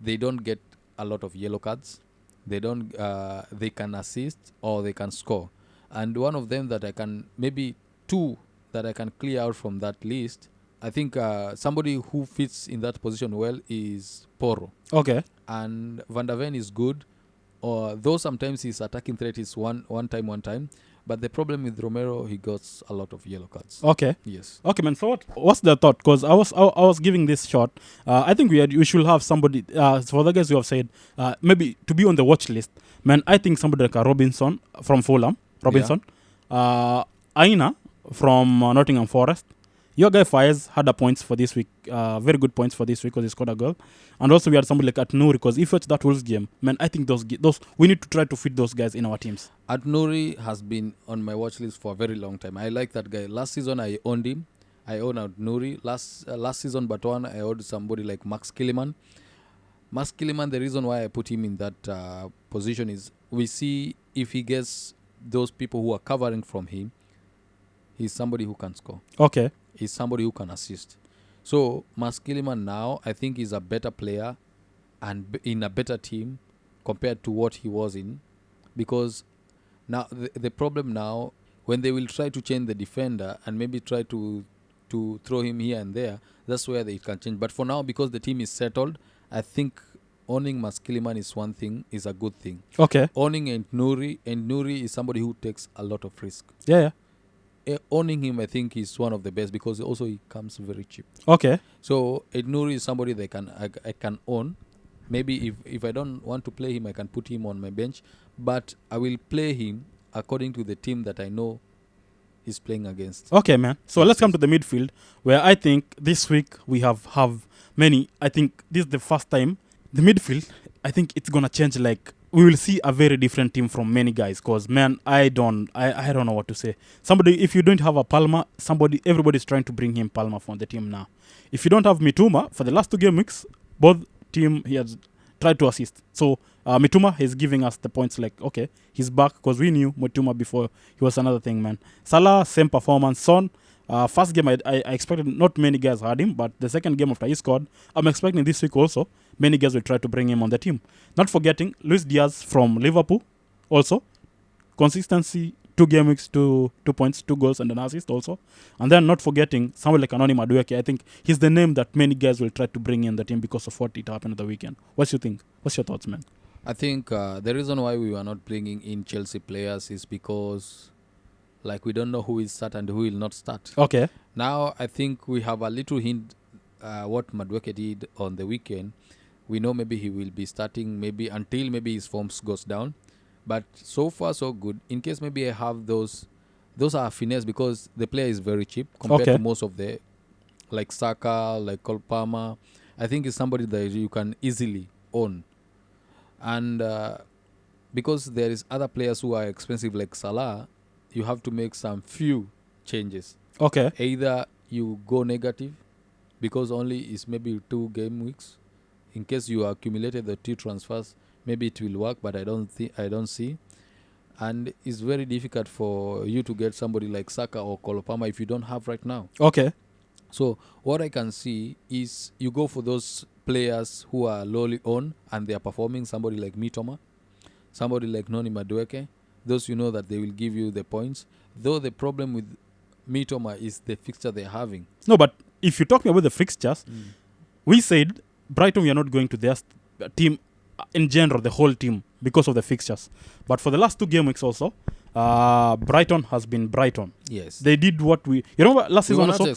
they don't get a lot of yellow cards. They can assist or they can score. And one of them that I can, maybe 2 that I can clear out from that list, I think somebody who fits in that position well is Porro. Okay. And Van der Ven is good, though sometimes his attacking threat is one time. But the problem with Romero, he got a lot of yellow cards. Okay. Yes. Okay, man. So what's the thought? Because I was giving this shot. I think we should have somebody, for the guys who have said, maybe to be on the watch list. Man, I think somebody like a Robinson from Fulham. Aina from Nottingham Forest. Your guy Faiz had a points for this week, very good points for this week because he scored a goal. And also we had somebody like At-Nouri because if you watch that Wolves game, man, I think those we need to try to fit those guys in our teams. At-Nouri has been on my watch list for a very long time. I like that guy. Last season I owned him. I owned At-Nouri. Last season, but one I owned somebody like Max Killiman. Max Killiman, the reason why I put him in that position is we see if he gets those people who are covering from him, he's somebody who can score. Okay. He's somebody who can assist. So Max Killiman now, I think he's a better player and in a better team compared to what he was in. Because now the problem now, when they will try to change the defender and maybe try to throw him here and there, that's where they can change. But for now, because the team is settled, I think owning Max Killiman is one thing, is a good thing. Okay. Owning Nouri is somebody who takes a lot of risk. Yeah. Owning him, I think, is one of the best because also he comes very cheap. Okay. So Nouri is somebody that I can own. Maybe if I don't want to play him, I can put him on my bench. But I will play him according to the team that I know he's playing against. Okay, man. So let's come to the midfield, where I think this week we have many. I think this is the first time the midfield. I think it's gonna change. Like we will see a very different team from many guys. Cause man, I don't know what to say. Somebody, if you don't have a Palma, everybody's trying to bring him Palma from the team now. If you don't have Mitoma for the last 2 game weeks, both team he has tried to assist. So Mitoma is giving us the points like, okay, he's back because we knew Mitoma before he was another thing, man. Salah, same performance. Son, first game I expected not many guys had him, but the second game after he scored, I'm expecting this week also many guys will try to bring him on the team. Not forgetting Luis Diaz from Liverpool also. Consistency, 2 game weeks, 2 points, 2 goals and an assist also. And then not forgetting someone like Anoni Madueke. I think he's the name that many guys will try to bring in the team because of what it happened at the weekend. What you think? What's your thoughts, man? I think the reason why we were not bringing in Chelsea players is because like we don't know who will start and who will not start. Okay. Now I think we have a little hint what Madueke did on the weekend. We know maybe he will be starting maybe until maybe his form goes down. But so far so good. In case maybe I have those are finesse because the player is very cheap compared to most of the like Saka, like Cole Palmer. I think it's somebody that you can easily own. And because there is other players who are expensive like Salah, you have to make some few changes. Okay. Either you go negative because only is maybe 2 game weeks. In case you accumulated the 2 transfers, maybe it will work, but I don't see. And it's very difficult for you to get somebody like Saka or Cole Palmer if you don't have right now. Okay. So what I can see is you go for those players who are lowly owned and they are performing, somebody like Mitoma, somebody like Noni Madueke, those you know that they will give you the points. Though the problem with Mitoma is the fixture they're having. No, but if you talk about the fixtures, we said Brighton, we are not going to their team in general, the whole team, because of the fixtures. But for the last 2 game weeks also, Brighton has been Brighton. Yes. They did what we... You know what, last season also...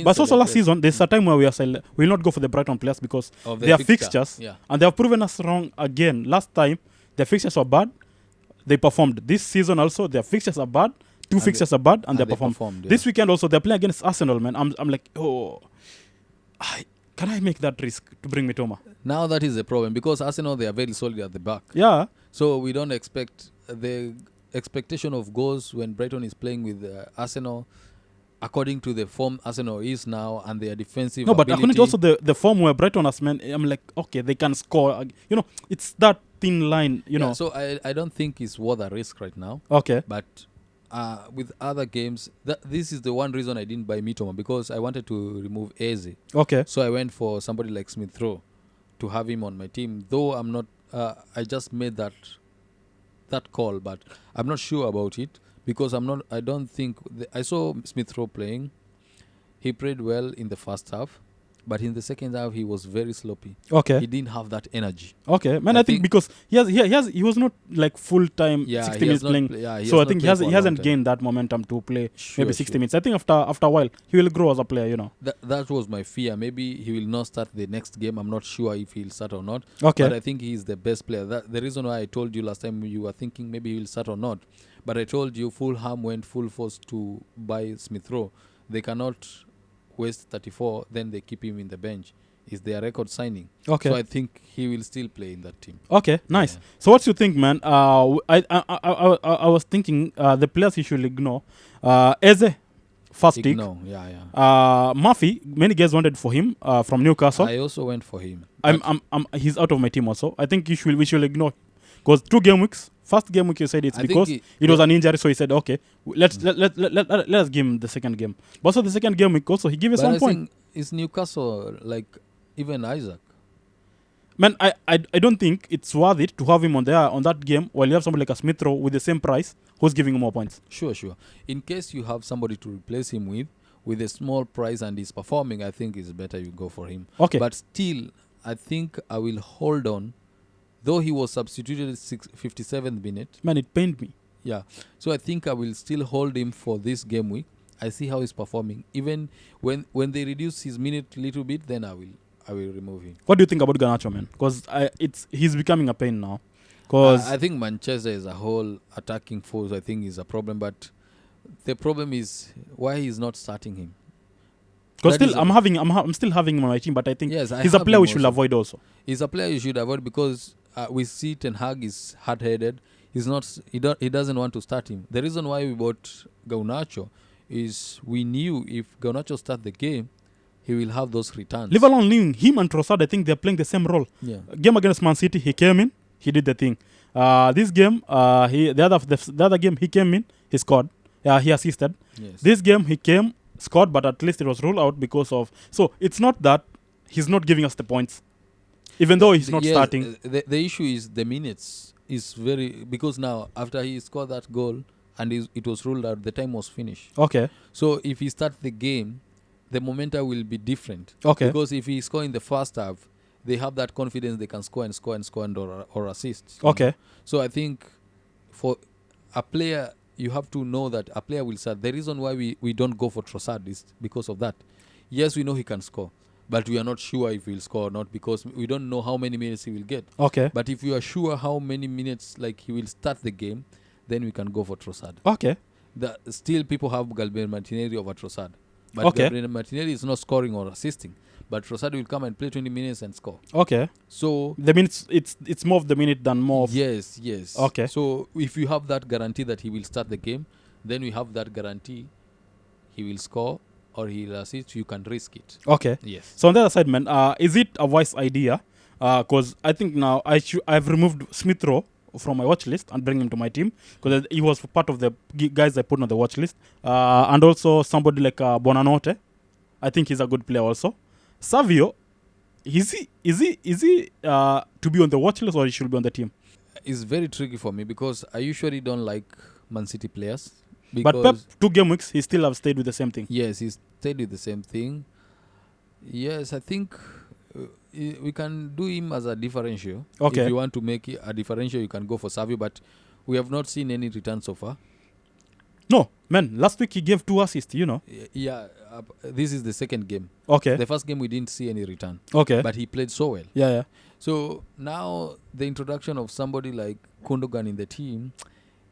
But also last season, there's a time where we will not go for the Brighton players because of their fixtures. Yeah. And they have proven us wrong again. Last time, their fixtures were bad. They performed. This season also, their fixtures are bad. 2 fixtures are bad and they performed. This weekend also, they're playing against Arsenal, man. I'm like, can I make that risk to bring Mitoma? Now that is the problem because Arsenal, they are very solid at the back. Yeah. So we don't expect the expectation of goals when Brighton is playing with Arsenal according to the form Arsenal is now and their defensive ability. But according to also the form where Brighton has, man, I'm like, okay, they can score. You know, it's that thin line, you know. So I don't think it's worth a risk right now. Okay. But with other games, this is the one reason I didn't buy Mitoma because I wanted to remove Eze. Okay. So I went for somebody like Smithrow to have him on my team. Though I'm not, I just made that call, but I'm not sure about it because I don't think I saw Smithrow playing. He played well in the first half, but in the second half he was very sloppy. Okay. He didn't have that energy. Okay, man. I think because he was not like full time 60 minutes playing. So I think he hasn't gained that momentum to play maybe 60 minutes. I think after a while he will grow as a player. You know. That was my fear. Maybe he will not start the next game. I'm not sure if he'll start or not. Okay. But I think he's the best player. The reason why I told you last time you were thinking maybe he will start or not, but I told you Fulham went full force to buy Smithrow. They cannot waste 34, then they keep him in the bench. Is their record signing. Okay. So I think he will still play in that team. Okay, nice. Yeah. So what do you think, man? I was thinking the players you should ignore. Eze, first pick. No, yeah. Murphy, many guys wanted for him from Newcastle. I also went for him. He's out of my team also. I think we should ignore, because 2 game weeks. First game week you said it's because it was an injury, so he said okay, let's give him the second game. But also the second game week also he gave us 1 point. Is Newcastle like even Isak? Man, I don't think it's worth it to have him on that game while you have somebody like a Smithrow with the same price who's giving him more points. Sure. In case you have somebody to replace him with a small price and he's performing, I think it's better you go for him. Okay. But still, I think I will hold on. Though he was substituted at 57th minute. Man, it pained me. Yeah. So I think I will still hold him for this game week. I see how he's performing. Even when they reduce his minute a little bit, then I will remove him. What do you think about Garnacho, man? Because he's becoming a pain now. Because I think Manchester as a whole attacking force, I think, is a problem. But the problem is why he's not starting him. Because still, I'm still having him on my team, but I think yes, he's a player we should avoid also. He's a player you should avoid because we see Ten Hag is hard-headed. He doesn't want to start him. The reason why we bought Garnacho is we knew if Garnacho start the game, he will have those returns. Leave alone him and Trossard, I think they're playing the same role. Yeah. Game against Man City, he came in, he did the thing. This game, the other game he came in, he scored. He assisted. Yes. This game he came, scored, but at least it was ruled out because of. So it's not that he's not giving us the points, even though he's not starting. The issue is the minutes is because now after he scored that goal and it was ruled out, the time was finished. Okay. So if he starts the game, the momentum will be different. Okay. Because if he score in the first half, they have that confidence they can score or assist. Okay. So I think for a player, you have to know that a player will start. The reason why we don't go for Trossard is because of that. Yes, we know he can score, but we are not sure if he'll score or not because we don't know how many minutes he will get. Okay. But if you are sure how many minutes he will start the game, then we can go for Trossard. Okay. Still people have Gabriel Martinelli over Trossard. But okay. Gabriel Martinelli is not scoring or assisting. But Trossard will come and play 20 minutes and score. Okay. So the minutes, it's more of the minute than more of... Yes. Okay. So if you have that guarantee that he will start the game, then we have that guarantee he will score or he will assist, you can risk it. Okay. Yes. So on the other side, man, is it a wise idea? Because I think now I've removed Smithrow from my watch list and bring him to my team because he was part of the guys I put on the watch list. And also somebody like Bonanote. I think he's a good player also. Savio, is he to be on the watch list or he should be on the team? It's very tricky for me because I usually don't like Man City players. But Pep, 2 game weeks, he still have stayed with the same thing. Yes, he stayed with the same thing. Yes, I think we can do him as a differential. Okay. If you want to make it a differential, you can go for Savio, but we have not seen any return so far. No, man, last week he gave 2 assists, you know. Yeah, this is the second game. Okay. The first game we didn't see any return. Okay. But he played so well. Yeah. So now the introduction of somebody like Gundogan in the team,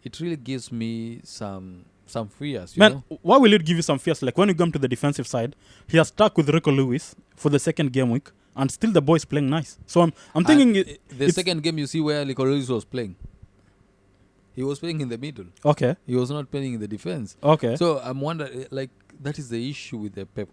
it really gives me some fears. You know? Why will it give you some fears? Like when you come to the defensive side, he has stuck with Rico Lewis for the second game week, and still the boy is playing nice. So I'm thinking the second game you see where Rico Lewis was playing. He was playing in the middle. Okay. He was not playing in the defense. Okay. So I'm wondering, that is the issue with the Pep.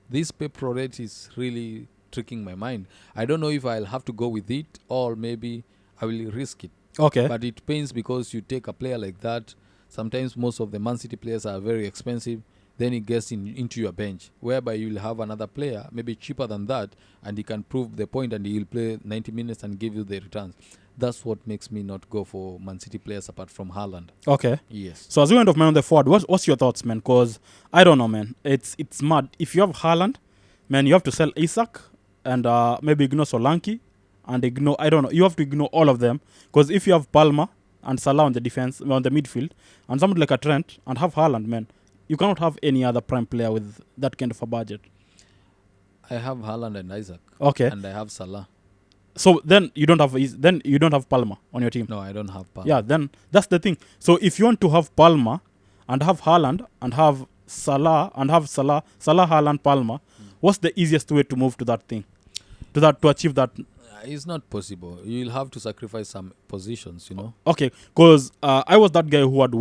This Pep project is really tricking my mind. I don't know if I'll have to go with it or maybe I will risk it. Okay. But it pains because you take a player like that. Sometimes most of the Man City players are very expensive. Then it gets into your bench, whereby you will have another player, maybe cheaper than that, and he can prove the point and he will play 90 minutes and give you the returns. That's what makes me not go for Man City players apart from Haaland. Okay. Yes. So as we end of man on the forward, what's your thoughts, man? Because I don't know, man. It's mad. If you have Haaland, man, you have to sell Isak and maybe ignore Solanke and ignore, I don't know, you have to ignore all of them. Because if you have Palmer and Salah on the defense, on the midfield, and somebody like a Trent and have Haaland, man, you cannot have any other prime player with that kind of a budget. I have Haaland and Isak. Okay. And I have Salah. So then you don't have Palmer on your team. No, I don't have Palmer. Yeah, then that's the thing. So if you want to have Palmer and have Haaland and have Salah and have Salah, Haaland, Palmer, what's the easiest way to move to that thing? To achieve that? It's not possible. You'll have to sacrifice some positions, Okay, because I was that guy who had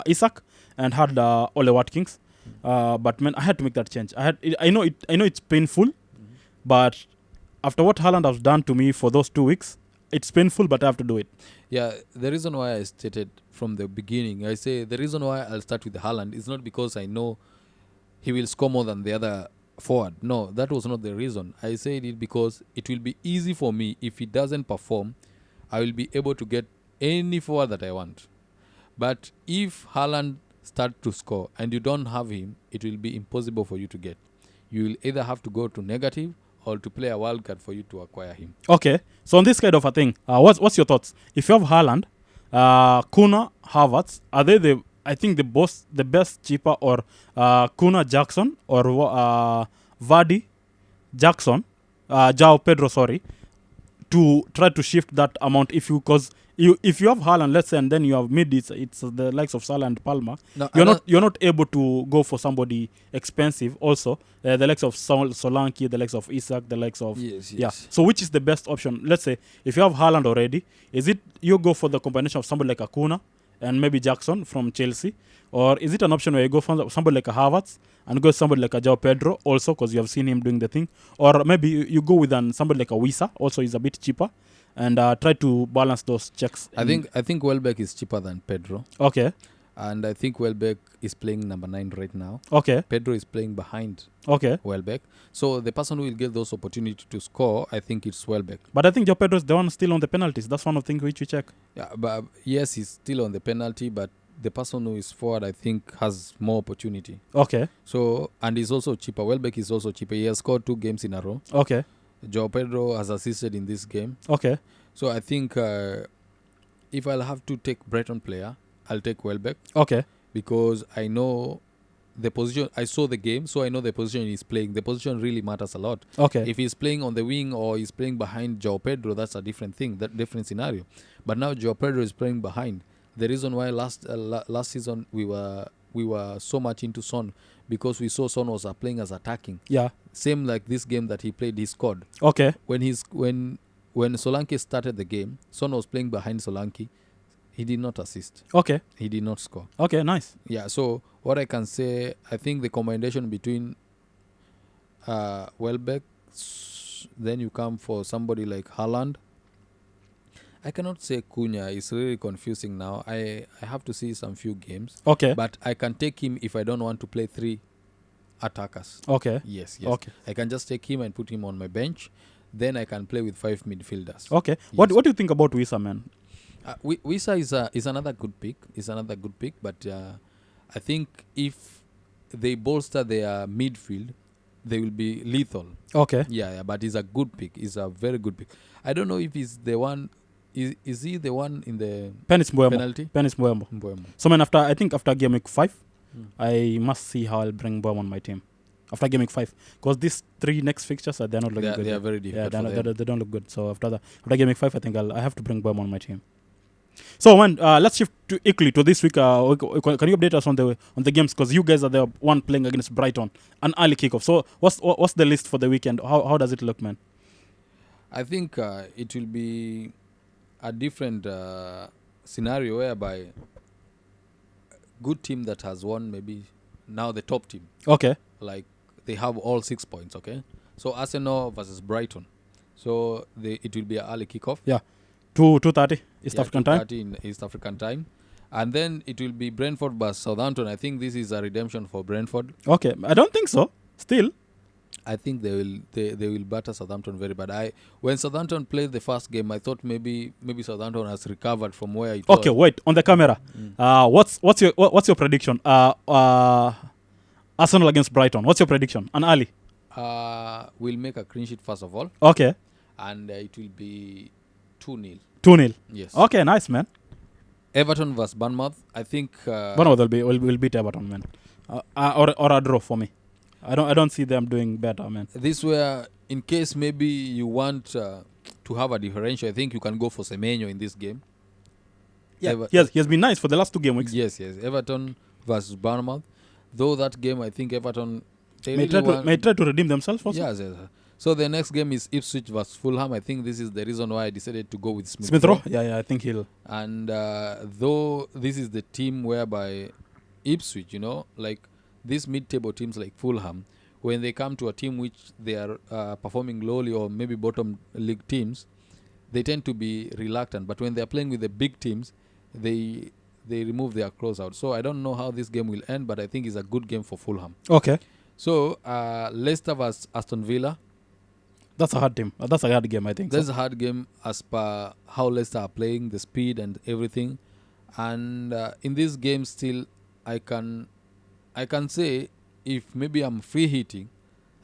Isak and had Ole Watkins. But man, I had to make that change. I know it's painful, but after what Haaland has done to me for those 2 weeks, it's painful, but I have to do it. Yeah, the reason why I stated from the beginning, I say the reason why I'll start with Haaland is not because I know he will score more than the other forward. No, that was not the reason. I said it because it will be easy for me if he doesn't perform. I will be able to get any forward that I want. But if Haaland start to score and you don't have him, it will be impossible for you to get. You will either have to go to negative or to play a wild card for you to acquire him. Okay, so on this kind of a thing, what's your thoughts? If you have Haaland, Kuna, Havertz, are they the best cheaper, or Kuna, Jackson, or Vardy, Jackson, João Pedro, sorry, to try to shift that amount if you have Haaland, let's say, and then you have mid, it's the likes of Salah and Palmer. No, you're not able to go for somebody expensive. Also, the likes of Solanke, the likes of Isak, the likes of yeah. So which is the best option? Let's say if you have Haaland already, is it you go for the combination of somebody like Acuna and maybe Jackson from Chelsea, or is it an option where you go for somebody like a Havertz and go somebody like a João Pedro also because you have seen him doing the thing, or maybe you go with somebody like a Wisa, also is a bit cheaper, and try to balance those checks. I think Welbeck is cheaper than Pedro. Okay. And I think Welbeck is playing number 9 right now. Okay. Pedro is playing behind Welbeck. So the person who will get those opportunities to score, I think it's Welbeck. But I think João Pedro is the one still on the penalties. That's one of the things which we check. Yeah, but yes, he's still on the penalty, but the person who is forward, I think, has more opportunity. Okay. So, and he's also cheaper. Welbeck is also cheaper. He has scored 2 games in a row. Okay. João Pedro has assisted in this game. Okay. So I think if I'll have to take Brighton player, I'll take Welbeck. Okay. Because I know the position. I saw the game, so I know the position he's playing. The position really matters a lot. Okay. If he's playing on the wing or he's playing behind João Pedro, that's a different thing, that different scenario. But now João Pedro is playing behind. The reason why last season we were so much into Son, because we saw Son was playing as attacking. Yeah. Same like this game that he played, he scored. Okay. When Solanke started the game, Son was playing behind Solanke. He did not assist. Okay. He did not score. Okay, nice. Yeah, so what I can say, I think the combination between Welbeck, then you come for somebody like Haaland. I cannot say Cunha. It's really confusing now. I have to see some few games. Okay. But I can take him if I don't want to play 3 attackers. Okay. Yes. Okay. I can just take him and put him on my bench. Then I can play with 5 midfielders. Okay. Yes. What do you think about Wisa, man? Wisa is another good pick. But I think if they bolster their midfield, they will be lethal. Okay. Yeah, but he's a good pick. He's a very good pick. I don't know if he's the one. Is he the one in the penalty? Penis Mbeumo. So, man, after game week 5, I must see how I'll bring Mbeumo on my team. After game week 5. Because these 3 next fixtures, they're not looking good. They are very difficult. Yeah, they don't look good. So, after game week 5, I think I have to bring Mbeumo on my team. So, man, let's shift to this week. Can you update us on the games? Because you guys are the one playing against Brighton, an early kickoff. So, what's the list for the weekend? How does it look, man? I think it will be a different scenario whereby good team that has won, maybe now the top team. Okay. Like they have all 6 points. Okay. So Arsenal versus Brighton. So it will be an early kickoff. Yeah. 2:30 East African time. 2:30 in East African time. And then it will be Brentford versus Southampton. I think this is a redemption for Brentford. Okay. I don't think so. Still. I think they will batter Southampton very bad. When Southampton played the first game, I thought maybe Southampton has recovered from where it was. Okay, wait, on the camera. What's your prediction? Arsenal against Brighton. What's your prediction? An early. We'll make a clean sheet first of all. Okay. And it will be 2-0. 2-0. Yes. Okay, nice, man. Everton versus Bournemouth. I think Bournemouth will beat Everton, man. Or a draw for me. I don't see them doing better, man. This where, in case maybe you want to have a differential, I think you can go for Semenyo in this game. Yeah, he has been nice for the last 2 game weeks. Yes. Everton versus Bournemouth. Though that game, I think Everton they May really try to redeem themselves also. Yes. So the next game is Ipswich versus Fulham. I think this is the reason why I decided to go with Smithrow. Yeah, I think he'll. And though this is the team whereby Ipswich, like these mid-table teams like Fulham, when they come to a team which they are performing lowly or maybe bottom league teams, they tend to be reluctant. But when they are playing with the big teams, they remove their close out. So I don't know how this game will end, but I think it's a good game for Fulham. Okay. So Leicester vs Aston Villa. That's a hard team. That's a hard game, I think. That's a hard game as per how Leicester are playing, the speed and everything. And in this game still, I can say if maybe I'm free hitting,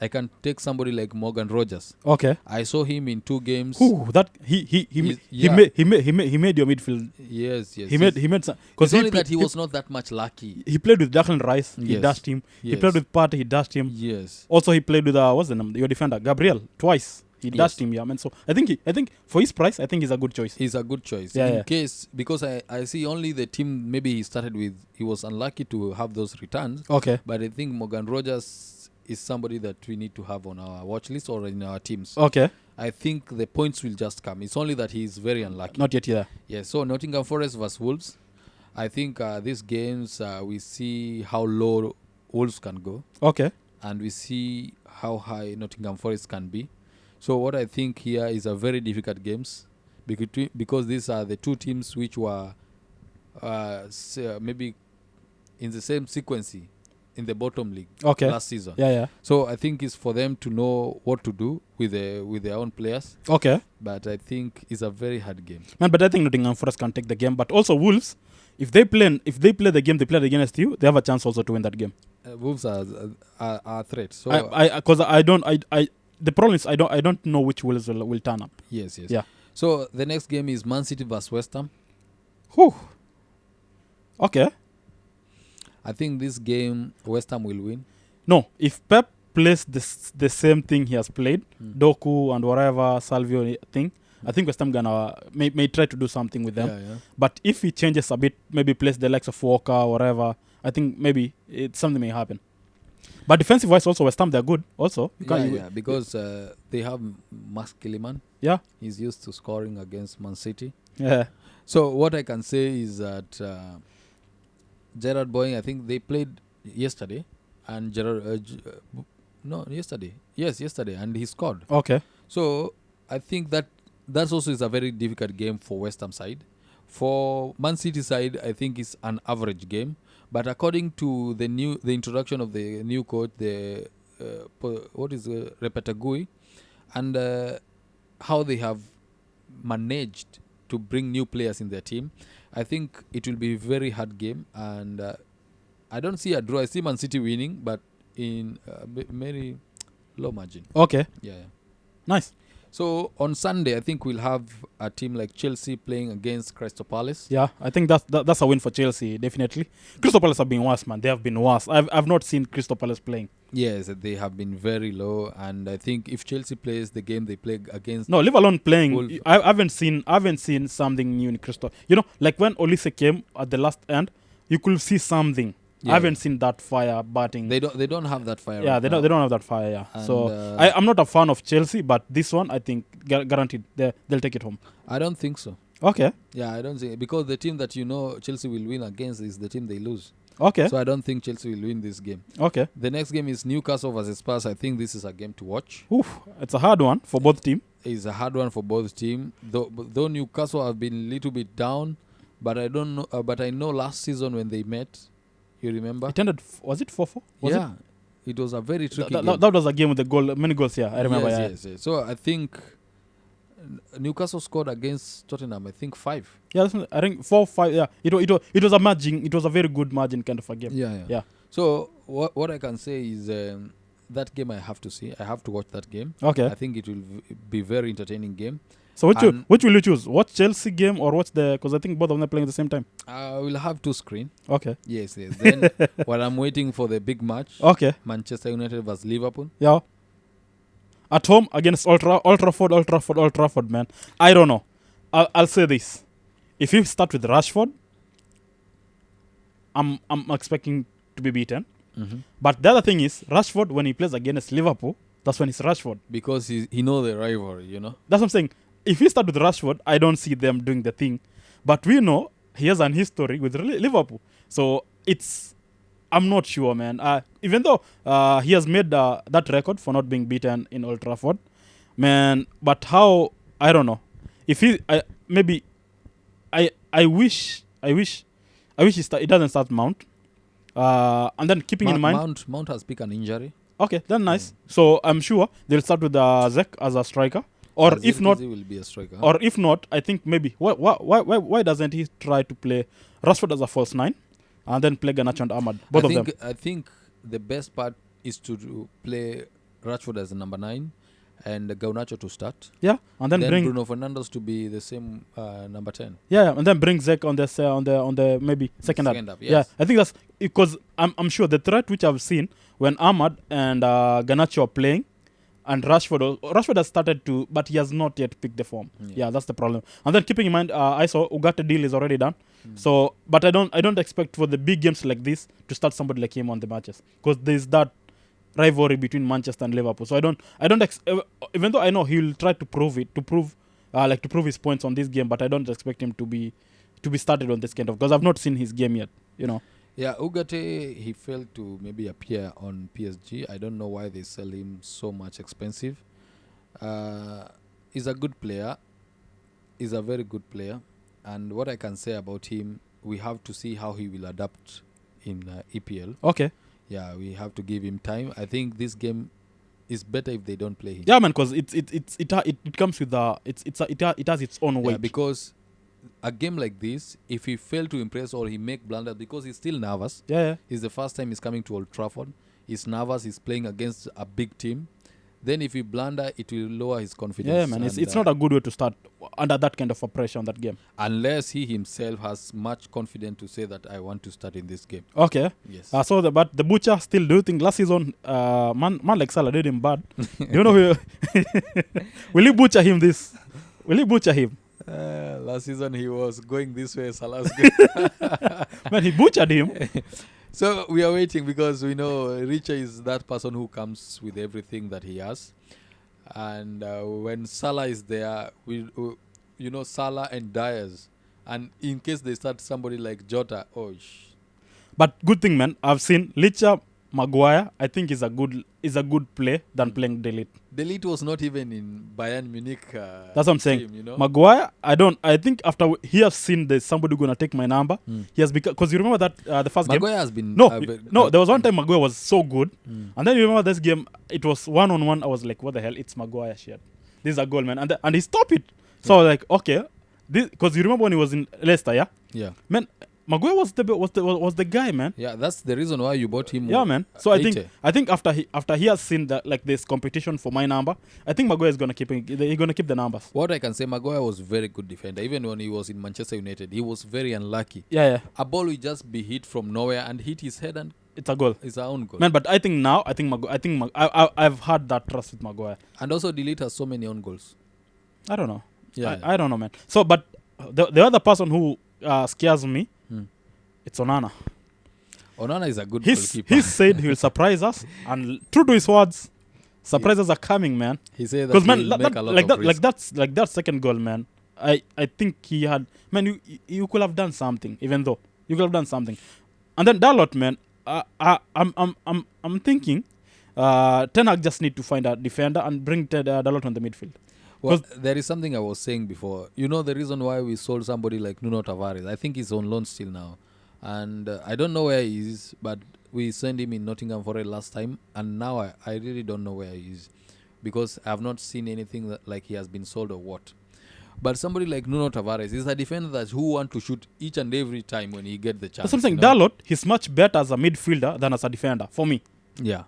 I can take somebody like Morgan Rogers. Okay. I saw him in 2 games. Ooh, that he made your midfield. Yes. He made some, because only that he was not that much lucky. He played with Declan Rice. He Yes. dashed him. Yes. He played with Partey. He dashed him. Yes. Also, he played with what's the name? Your defender Gabriel twice. He Yes. dashed him. Yeah, man. So I think for his price, I think he's a good choice. He's a good choice. Yeah, in yeah. case, because I see only the team maybe he started with, he was unlucky to have those returns. Okay. But I think Morgan Rogers is somebody that we need to have on our watch list or in our teams. Okay. I think the points will just come. It's only that he's very unlucky. Not yet either. Yeah, so Nottingham Forest versus Wolves. I think these games, we see how low Wolves can go. Okay. And we see how high Nottingham Forest can be. So what I think here is a very difficult games because these are the 2 teams which were maybe in the same sequence in the bottom league last season. Yeah. So I think it's for them to know what to do with their own players. Okay. But I think it's a very hard game. Man, but I think Nottingham Forest can take the game. But also Wolves, if they play the game they played against you, they have a chance also to win that game. Wolves are a threat. So the problem is I don't know which Wolves will turn up. Yes. Yeah. So the next game is Man City versus West Ham. Whew. Okay. I think this game West Ham will win. No, if Pep plays the same thing he has played, Doku and whatever Salvio thing, I think West Ham gonna may try to do something with them. Yeah. But if he changes a bit, maybe plays the likes of Walker or whatever, I think maybe something may happen. But defensive wise, also West Ham they're good. Also, because they have Max Killiman. Yeah, he's used to scoring against Man City. Yeah. So what I can say is that Gerard Boying, I think they played yesterday, and yesterday, and he scored. Okay. So I think that also is a very difficult game for West Ham side. For Man City side, I think it's an average game. But according to the introduction of the new coach, Repetagui, and how they have managed to bring new players in their team, I think it will be a very hard game. And I don't see a draw. I see Man City winning, but in very low margin. Okay. Yeah. Nice. So on Sunday, I think we'll have a team like Chelsea playing against Crystal Palace. Yeah, I think that's a win for Chelsea, definitely. Crystal Palace have been worse, man. They have been worse. I've not seen Crystal Palace playing. Yes, they have been very low, and I think if Chelsea plays the game they play against, no, leave alone playing. I haven't seen something new in Crystal. Like when Olise came at the last end, you could see something. Yeah, I haven't seen that fire batting. They don't have that fire. Yeah, they don't have that fire. Yeah. And so I'm not a fan of Chelsea, but this one I think guaranteed they'll take it home. I don't think so. Okay. Yeah, I don't think, because the team that Chelsea will win against is the team they lose. Okay. So I don't think Chelsea will win this game. Okay. The next game is Newcastle versus Spurs. I think this is a game to watch. Oof, it's a hard one for both teams. It's a hard one for both teams. Though Newcastle have been a little bit down, but I don't know. But I know last season when they met, you remember? It ended. Was it 4-4? Yeah. It was a very tricky game. That was a game with many goals. Yeah, I remember. Yes. So I think Newcastle scored against Tottenham, I think 5. Yeah, I think 4-5. Yeah, it was a margin. It was a very good margin kind of a game. Yeah. So what I can say is that game I have to see. I have to watch that game. Okay. I think it will be very entertaining game. So which will you choose? Watch Chelsea game or watch because I think both of them are playing at the same time. I will have 2 screen. Okay. Yes. Then while I'm waiting for the big match. Okay. Manchester United versus Liverpool. Yeah. At home against Old Trafford, man. I don't know. I'll say this. If you start with Rashford, I'm expecting to be beaten. Mm-hmm. But the other thing is, Rashford, when he plays against Liverpool, that's when it's Rashford. Because he know the rivalry, you know. That's what I'm saying. If we start with Rashford, I don't see them doing the thing. But we know he has an history with Liverpool. So I'm not sure, man. Even though he has made that record for not being beaten in Old Trafford, man. But how? I don't know. If he, maybe, I wish he doesn't start Mount. And then keeping in mind, Mount has picked an injury. okay, then nice. So I'm sure they'll start with Zek as a striker, or if not, he will be a striker. or if not, I think maybe why doesn't he try to play Rashford as a false 9, and then play Garnacho and Ahmad, both of them? I think the best part is to play Rashford as a number 9 and Garnacho to start. Yeah, and then bring Bruno Fernandes to be the same number 10. Yeah, and then bring Zek on the maybe second half. Yes. Yeah, I think that's because I'm sure the threat which I've seen when Ahmad and Garnacho are playing, and Rashford has started to, but he has not yet picked the form. Yeah, that's the problem. And then keeping in mind, I saw Ugarte deal is already done. So, but I don't expect for the big games like this to start somebody like him on the matches, because there's that rivalry between Manchester and Liverpool. So I don't even though I know he'll try to prove his points on this game, but I don't expect him to be started on this kind of, because I've not seen his game yet, you know. Yeah, Ugarte, he failed to maybe appear on PSG. I don't know why they sell him so much expensive. He's a good player. He's a very good player. And what I can say about him, we have to see how he will adapt in EPL. Okay. Yeah, we have to give him time. I think this game is better if they don't play him. Yeah, man, because it comes with it has its own weight. Yeah, because a game like this, if he fail to impress or he make blunders, because he's still nervous. Yeah. It's the first time he's coming to Old Trafford. He's nervous. He's playing against a big team. Then if he blunder, it will lower his confidence. Yeah, man, it's not a good way to start under that kind of a pressure on that game. Unless he himself has much confidence to say that I want to start in this game. Okay. Yes. But the Butcher still, do you think last season, man like Salah did him bad? Do you know who? Will he butcher him this? Will he butcher him? Last season he was going this way. Salah's good. Man, he butchered him. So we are waiting, because we know Richa is that person who comes with everything that he has. And when Salah is there, we Salah and Diaz. And in case they start somebody like Jota, But good thing, man, I've seen Licha Maguire, I think is a good play than playing Delete. Delete was not even in Bayern Munich. That's what I'm saying. Team, you know? Maguire, I think after he has seen there's somebody going to take my number, he has become, because you remember that the first Maguire game? has been... No, there was one time Maguire was so good. And then you remember this game, it was 1-on-1. I was like, what the hell? It's Maguire shit. This is a goal, man. And he stopped it. So I was like, okay. Because you remember when he was in Leicester, yeah? Yeah. Man, Maguire was the guy, man. Yeah, that's the reason why you bought him. Yeah, man. So I think after he has seen that, like, this competition for my number, I think Maguire is gonna keep the numbers. What I can say, Maguire was very good defender. Even when he was in Manchester United, he was very unlucky. Yeah. A ball will just be hit from nowhere and hit his head, and it's a goal. It's our own goal. Man, but I think I've had that trust with Maguire. And also, Delete has so many own goals. I don't know. Yeah. I don't know, man. So, but the other person who scares me, it's Onana. Onana is a good goalkeeper. He said he will surprise us, and true to his words, surprises are coming, man. He said that man, he'll make a lot of risk. Like that second goal, man. I think he had, man. You could have done something, even though you could have done something. And then Dalot, man. I'm thinking, Ten Hag just need to find a defender and bring Dalot on the midfield. Well, there is something I was saying before. You know the reason why we sold somebody like Nuno Tavares? I think he's on loan still now. And I don't know where he is, but we sent him in Nottingham Forest last time. And now I really don't know where he is, because I have not seen anything like he has been sold or what. But somebody like Nuno Tavares is a defender who want to shoot each and every time when he get the chance. That's something. Dalot, he's much better as a midfielder than as a defender, for me. Yeah.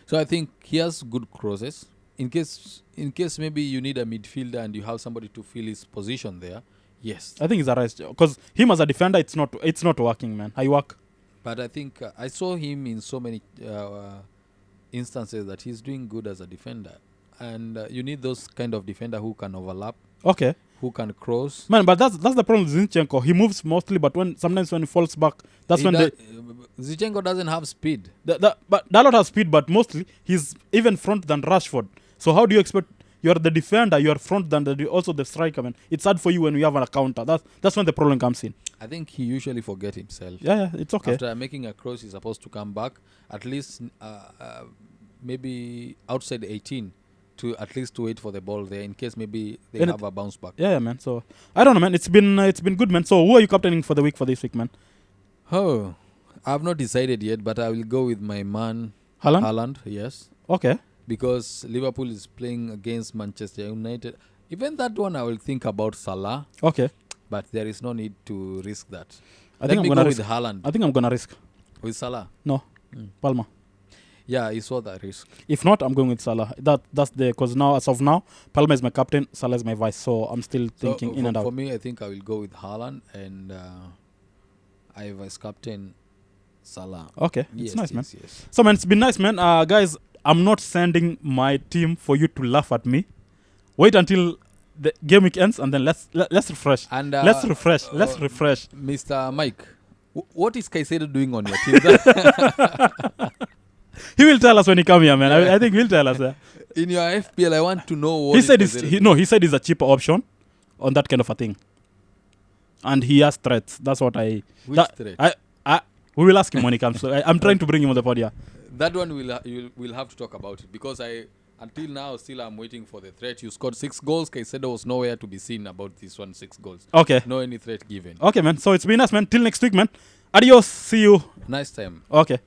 So I think he has good crosses. In case maybe you need a midfielder and you have somebody to fill his position there, yes. I think he's a right, because him as a defender, it's not working, man. I work. But I think I saw him in so many instances that he's doing good as a defender. And you need those kind of defender who can overlap. Okay. who can cross. Man, but that's the problem with Zinchenko. He moves mostly, but sometimes when he falls back, that's when Zinchenko doesn't have speed. But Dalot has speed, but mostly he's even front than Rashford. So how do you expect? You're the defender, you're front than also the striker, man. It's hard for you when we have a counter. That's when the problem comes in. I think he usually forget himself. Yeah, it's okay. After making a cross, he's supposed to come back at least maybe outside 18 to at least to wait for the ball there in case maybe they have a bounce back. Yeah, man. So I don't know, man. It's been good, man. So who are you captaining for this week, man? Oh, I've not decided yet, but I will go with my man Haaland. Yes. Okay. Because Liverpool is playing against Manchester United. Even that one, I will think about Salah. Okay. But there is no need to risk that. I think I'm gonna risk with Haaland. I think I'm gonna risk With Salah? No, Palmer. Yeah, he saw that risk. If not, I'm going with Salah. That's because now, as of now, Palmer is my captain, Salah is my vice. So I'm still thinking in and out. For me, I think I will go with Haaland and I vice captain Salah. Okay, it's nice, man. Yes. So, man, it's been nice, man. Guys, I'm not sending my team for you to laugh at me. Wait until the game week ends and then let's refresh. And let's refresh. Mr. Mike, what is Caicedo doing on your team? He will tell us when he come here, man. I think he'll tell us. In your FPL, I want to know what he said. He said it's a cheaper option on that kind of a thing, and he has threats. That's what I. Which threat? We will ask him when he comes. So I'm trying to bring him on the pod here. That one we'll have to talk about it because until now still I'm waiting for the threat. You scored 6 goals. Caicedo was nowhere to be seen about this one 6 goals. Okay. No any threat given. Okay, man. So it's been us, man. Till next week, man. Adios. See you. Nice time. Okay.